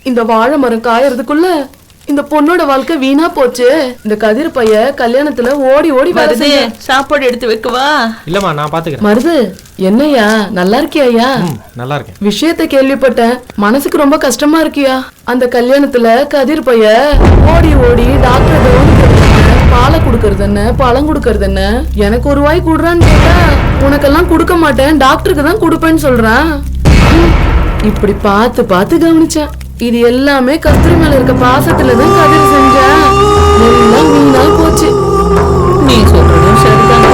இந்த வாழை மரம் காயறதுக்குள்ள இந்த பொண்ணோட வாழ்க்கை வீணா போச்சு. இந்த கதிர் பைய கல்யாணத்துல ஓடி ஓடி வருது. சாப்பாடு எடுத்து வைக்கவா? இல்லம்மா, நான் பாத்துக்கிறேன். மருது, என்னையா நல்லா இருக்கியா? நல்லா இருக்கேன். விஷயத்தை கேள்விப்பட்டேன், மனசுக்கு ரொம்ப கஷ்டமா இருக்கியா? அந்த கல்யாணத்துல கதிர் பைய ஓடி ஓடி டாக்டர் பாலை குடுக்கறது என்ன, பழம் குடுக்கறது என்ன, எனக்கு ஒரு வாய் குடுறான்னு கேட்டா உனக்கெல்லாம் கொடுக்க மாட்டேன், டாக்டருக்கு தான் கொடுப்பேன்னு சொல்றான். இப்படி பார்த்து பார்த்து கவனிச்சேன். இது எல்லாமே கஸ்தூரி மேல இருக்க பாசத்துலதான் கதிர் செஞ்சேன். எல்லாம் வீணா போச்சு. நீ சொல்றதும் சரிதான்.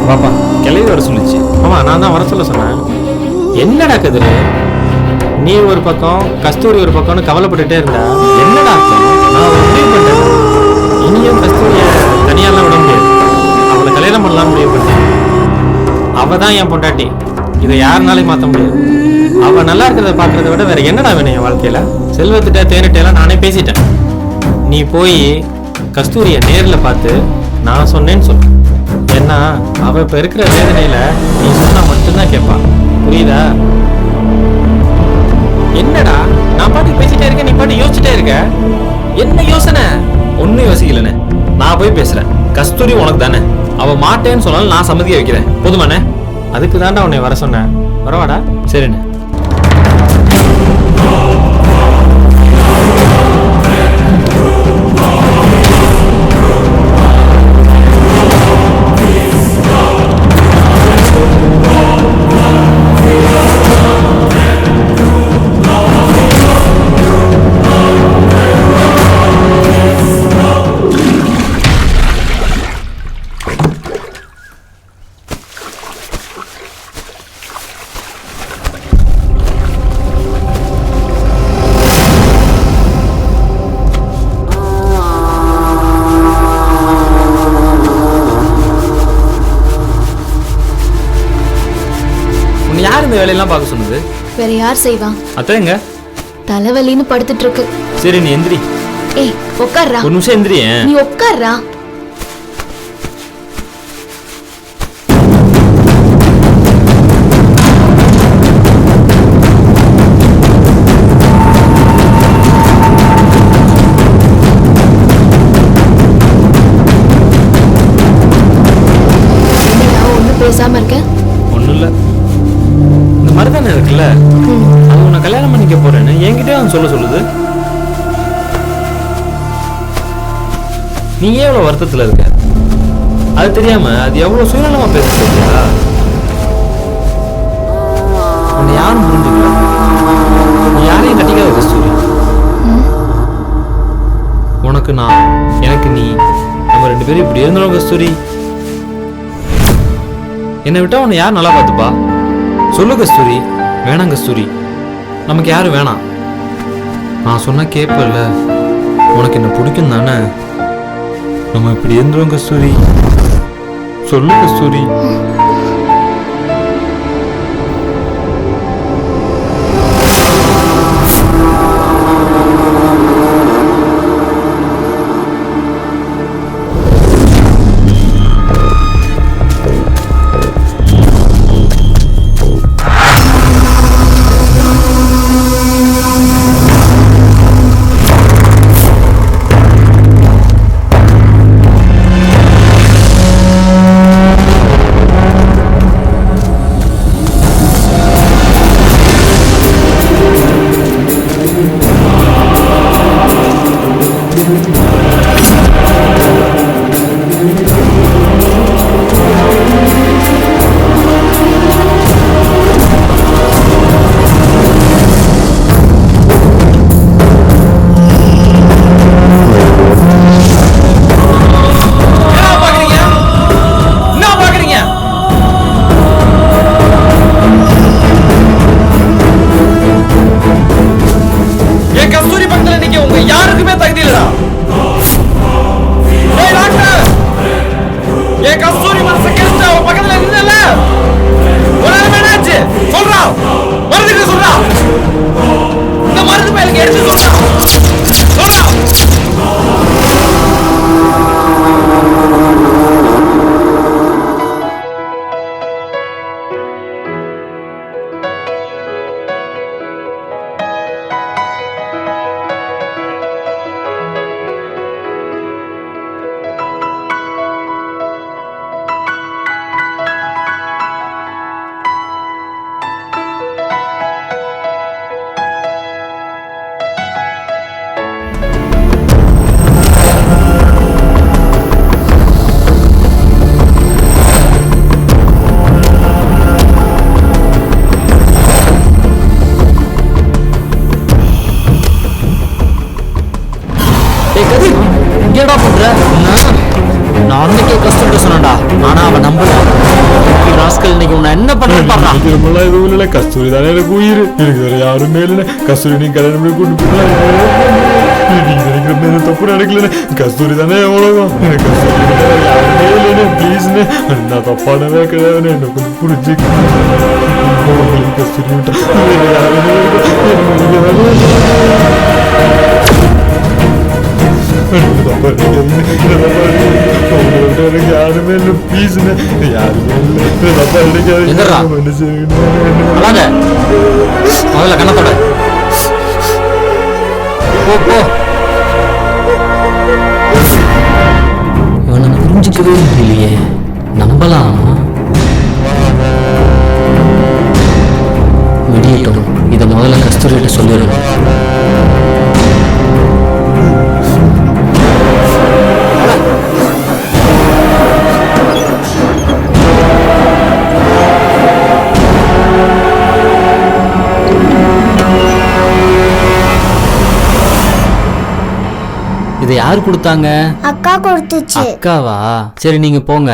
பாப்பா கிளவி வர சொல்லிச்சு. ஆமா, நான் தான் வர சொல்ல சொன்னேன். என்னடா கதிரு, நீ ஒரு பக்கம் கஸ்தூரி ஒரு பக்கம்னு கவலைப்பட்டுட்டே இருந்தா என்னடா அர்த்தம்? நான் ஒரு முடிவு பண்ணிட்டேன். இனியும் கஸ்தூரியை தனியாலாம் விட முடியாது. அவளை கல்யாணம் பண்ணலாம் முடிவு பண்ணிட்டேன். அவ தான் என் பொண்டாட்டி. இதை யாருனாலையும் மாற்ற முடியாது. அவ நல்லா இருக்கிறத பாக்குறத விட வேற என்னடா வேணும் என் வாழ்க்கையில? செல்வத்திட்ட தேனிட்டெல்லாம் நானே பேசிட்டேன். நீ போய் கஸ்தூரியை நேரில் பார்த்து நான் சொன்னேன்னு சொல்லு. ஏன்னா அவ இப்ப இருக்கிற வேதனையில நீ சொன்னா மட்டும்தான் கேட்பா. புரியுதா? என்னடா நான் பாட்டு பேசிட்டே இருக்க, நீ பாட்டு யோசிச்சுட்டே இருக்க. என்ன யோசனை? ஒன்னும் யோசிக்கலண்ணே. நான் போய் பேசுறேன். கஸ்தூரி உனக்கு தானே. அவ மாட்டேன்னு சொன்னாலும் நான் சம்மதிக்க வைக்கிறேன். போதுமாண்ணே? அதுக்கு தாண்டா உன்னை வர சொன்னேன். வரவாடா? சரிண்ணே. யார் இந்த வேலையெல்லாம் பார்க்க சொன்னது? வேற யார் செய்வா? அத்தைங்க தலைவலின்னு படுத்துட்டு இருக்கு. சரி நீ எந்திரி. ஏய் உட்கார்றா. ஒரு நிமிஷம் எந்திரியே. நீ உட்கார்றா. ஒன்னும் பேசாம இருக்க? ஒண்ணும் இல்ல. மருதானே இருக்குல்ல, அது உன்னை கல்யாணம் பண்ணிக்க போறேன்னு என்கிட்டே அவன் சொல்லுது. நீ ஏன் எவ்வளவு வருத்தத்துல இருக்க? அது தெரியாம அது எவ்வளவு சுயநலமா பேசுறா. உன்னை யாரும் புரிஞ்சுக்கல. நீ யாரையும் கட்டிக்காத கஸ்தூரி. உனக்கு நான், எனக்கு நீ, நம்ம 2 பேரும் இப்படி இருந்தோம் கஸ்தூரி. என்னை விட்டா உன்னை யார் நல்லா பார்த்துப்பா? சொல்லு கஸ்தூரி. வேணாம் கஸ்தூரி, நமக்கு யாரும் வேணாம். நான் சொன்னா கேட்பல. உனக்கு என்ன பிடிக்கும் தானே? நம்ம இப்படி இருந்துரும் கஸ்தூரி. சொல்லு கஸ்தூரி. கஸ்தூரி தானே எனக்கு உயிர். எனக்கு வேற யாருமே இல்லை. கஸ்தூரி நீ கல்யாணம் பண்ணி கூட்டு போய் நீங்க நினைக்கிற மாதிரி தப்பு நடக்கல. கஸ்தூரி தானே எவ்வளவு. எனக்கு கஸ்தூரி யாருமே இல்லைன்னு ப்ளீஸ்னு. நான் தப்பானவே கிடையாது. என்ன கொஞ்சம் புரிஞ்சுக்க. கஸ்தூரி விட்டா யாருமே எனக்கு யாருமே இல்லை. ப்ளீஸ்னு யாருமே இல்லை. முதல்ல கண்ணத்தோட போ. புரிஞ்சுக்கவே இல்லையே. நம்பலாம். விடியட்டும், இதை முதல்ல கஸ்தூரிகிட்ட சொல்லிடணும். இதை யார் கொடுத்தாங்க? அக்கா கொடுத்துச்சு. அக்காவா? சரி நீங்க போங்க.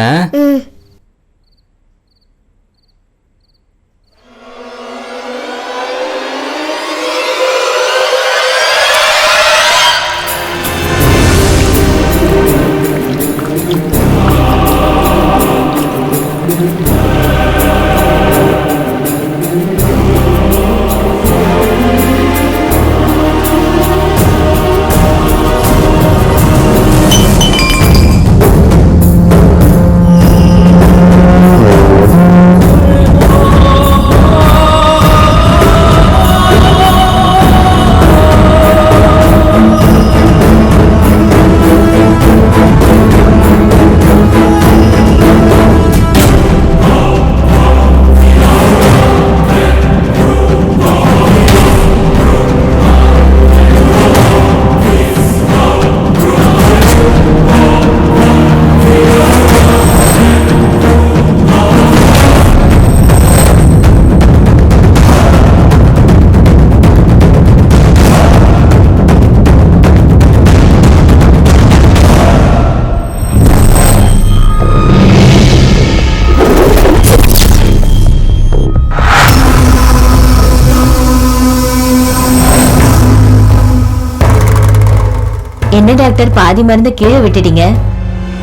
என்ன டாக்டர் பாதி மருந்து கீழே விட்டுட்டீங்க?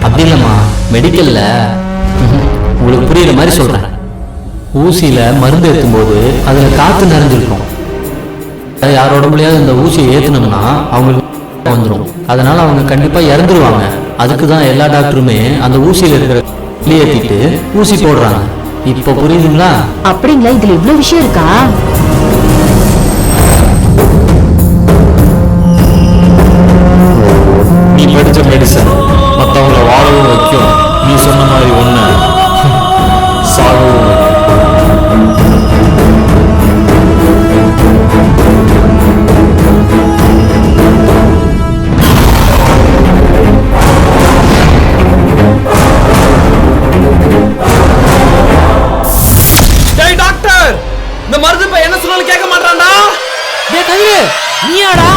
அப்படி இல்லம்மா, மெடிக்கல்ல உங்களுக்கு புரியுற மாதிரி சொல்றேன். ஊசியில மருந்து ஏற்றும் போது அதுல காத்து நிறைஞ்சிருக்கும். யாரோட முடியாது இந்த ஊசியை ஏத்தணும்னா அவங்களுக்கு வந்துடும். அதனால அவங்க கண்டிப்பா இறந்துருவாங்க. அதுக்கு தான் எல்லா டாக்டருமே அந்த ஊசியில இருக்கிற ஏத்திட்டு ஊசி போடுறாங்க. இப்ப புரியுதுங்களா? அப்படிங்களா? இதுல இவ்வளவு விஷயம் இருக்கா? நீ படிச்ச மெடிசன் மற்றவங்களை வாழவும் வைக்கும். நீ சொன்ன மாதிரி ஒண்ணு சாகவும் டாக்டர், இந்த மருந்து பையன் என்ன சொன்னாலும் கேட்க மாட்டான்டா. கதிரு, நீயாடா?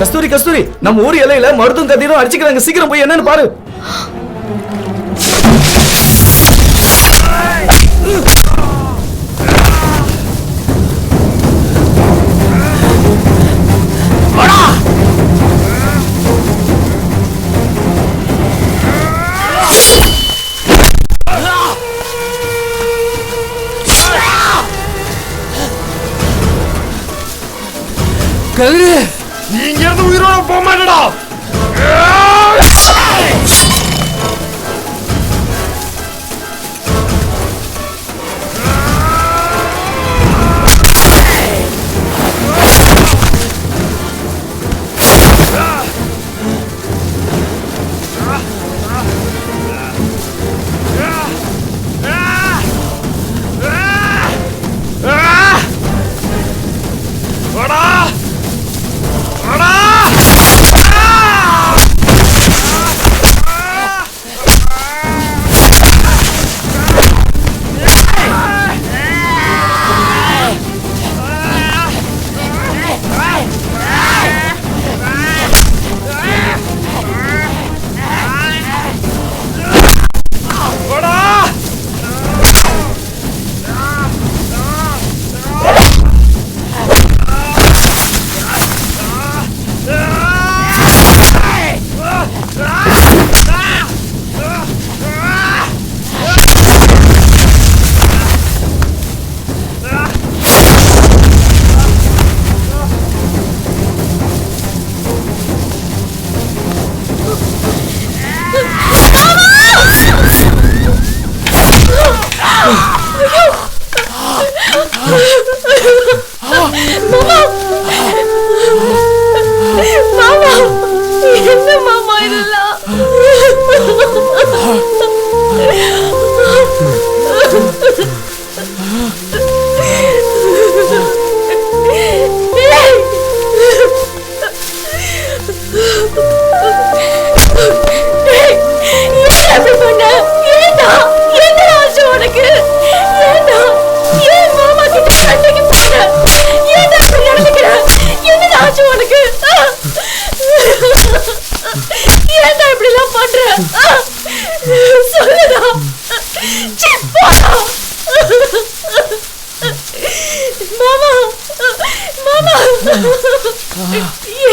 கஸ்தூரி, கஸ்தூரி, நம்ம ஊர் எல்லையில மருதும் கதிரும் அடிச்சுக்கிறாங்க. சீக்கிரம் போய் என்னன்னு பாரு. கதிரு, நீ இங்க இருந்து உயிரோட போக மாட்டடா.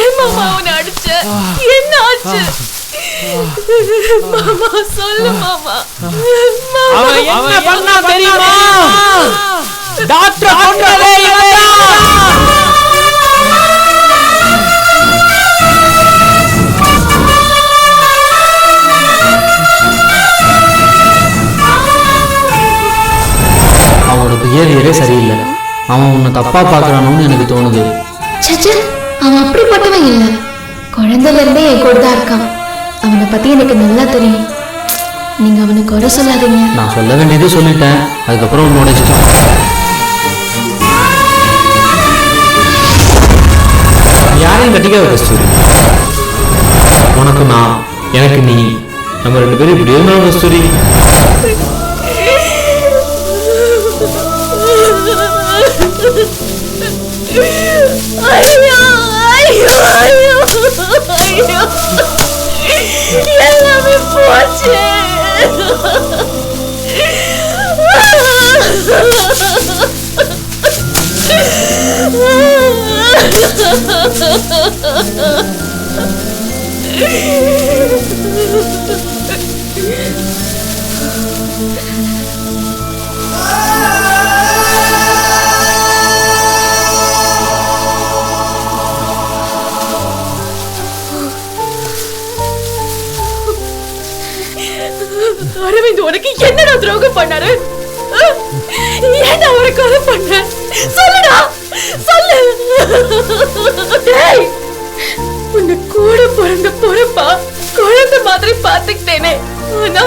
ஏன் மாமா உன்னை அடிச்ச? என்ன ஆச்சு? மாமா சொல்லு மாமா. அவன் என்ன பண்ணா தெரியுமா? டாக்டர் கொன்றதே இவன்தான். அவனோட பிஹேவியரே சரியில்லை. அவன் உன்னை தப்பா பார்க்கறானோன்னு எனக்கு தோணுது. சச்சா, அவன் அப்படிப்பட்டவன் இல்ல. குழந்தைல இருந்தே என் கூட தான் இருக்கான். அவனை பத்தி எனக்கு நல்லா தெரியும். நீங்க அவனை குறை சொல்லாதீங்க. நான் சொல்ல வேண்டியதே சொல்லிட்டேன். அதுக்கப்புறம் உன்னோட இஷ்டம். யாரையும் கட்டிக்காத கஸ்தூரி. உனக்கு நான், எனக்கு நீ, நம்ம 2 பேரும் இப்படி இருந்தாலும் கஸ்தூரி. ஐயோ ஐயோ ஐயோ ஐயோ, எல்லாமே போச்சு. அரவிந்த் உனக்கு என்னடா துரோகம் பண்ணாரு? ஏன்டா அவரை கொலை பண்ண? சொல்லுடா, சொல்லு. டேய், உன்னை கூட பிறந்த பொறுப்பா குழந்தை மாதிரி பாத்துக்கிட்டேனே. ஆனா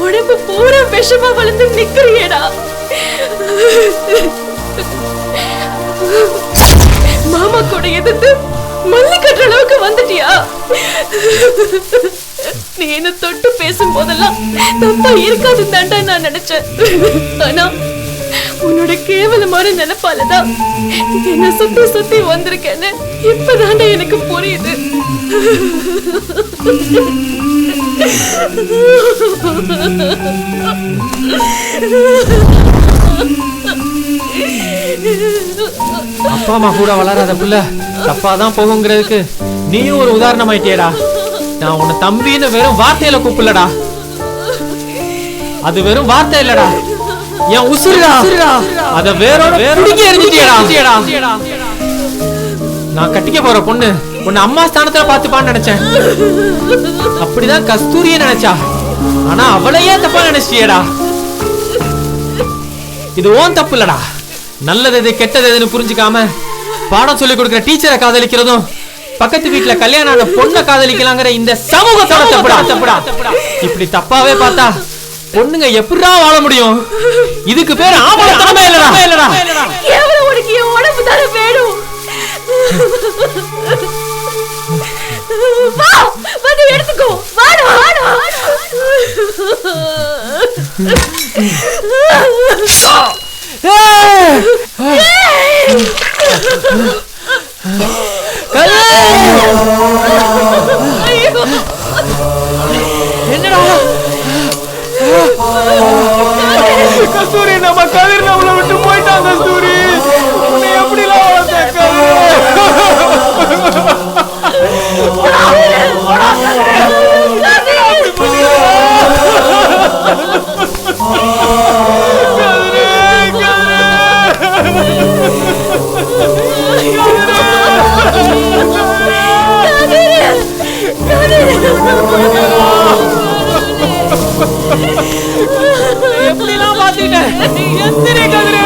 உடம்பு பூரா விஷமா வளர்ந்து நிக்கிறியேடா. மாமா கூட எதிர்த்து மல்லி கட்டுற அளவுக்கு வந்துட்டியா? நீ என்ன தொட்டு பேசும் போதெல்லாம் தப்பா இருக்காது தாண்டா நான் நினைச்சேன். ஆனா உன்னோட கேவலமான நினைப்பாலதான் என்ன சுத்தி சுத்தி வந்திருக்கேன்னு இப்பதாண்டா எனக்கு புரியுது. அப்பா அம்மா கூட வளராத புள்ள தப்பாதான் போகுங்கிறதுக்கு நீயும் ஒரு உதாரணம் ஆயிட்டியடா. நான் உன்னை தம்பின்னு வெறும் வார்த்தையில கூப்பிடலடா. அது வெறும் வார்த்தை இல்லடா, என் உசுருடா. அத வேறோட பிடிக்க எரிஞ்சிட்டியடா. நான் கட்டிக்க போற பொண்ணு உன்னை அம்மா ஸ்தானத்துல பாத்துப்பான்னு நினைச்சேன். அப்படிதான் கஸ்தூரியே நினைச்சா. ஆனா அவளையே தப்பா நினைச்சிட்டியடா. இது ஓன் தப்பு இல்லடா. நல்லது எது கெட்டது எதுன்னு புரிஞ்சுக்காம பாடம் சொல்லி கொடுக்கிற டீச்சரை காதலிக்கிறதும் பக்கத்து வீட்டுல கல்யாணம் ஆன பொண்ணை காதலிக்கலாங்கிற இந்த சமூகத்தோட தப்புடா. இப்படி தப்பாவே பார்த்தா பொண்ணுங்க எப்படிடா வாழ முடியும்? இதுக்கு பேர் ஆம்பளத்தனமே இல்லடா. கேவலம் உனக்கு என் உடம்பு தானே வேணும். வா, வந்து எடுத்துக்கோ. வாடா வாடா. என்னடா கஸ்தூரி, நம்ம கதிர் நம்மளை விட்டு போயிட்டான். கஸ்தூரி, உன்னை எப்படிலாம் எப்படிலாம் பாத்துக்கிட்டேன்? எந்திரி கதிரே.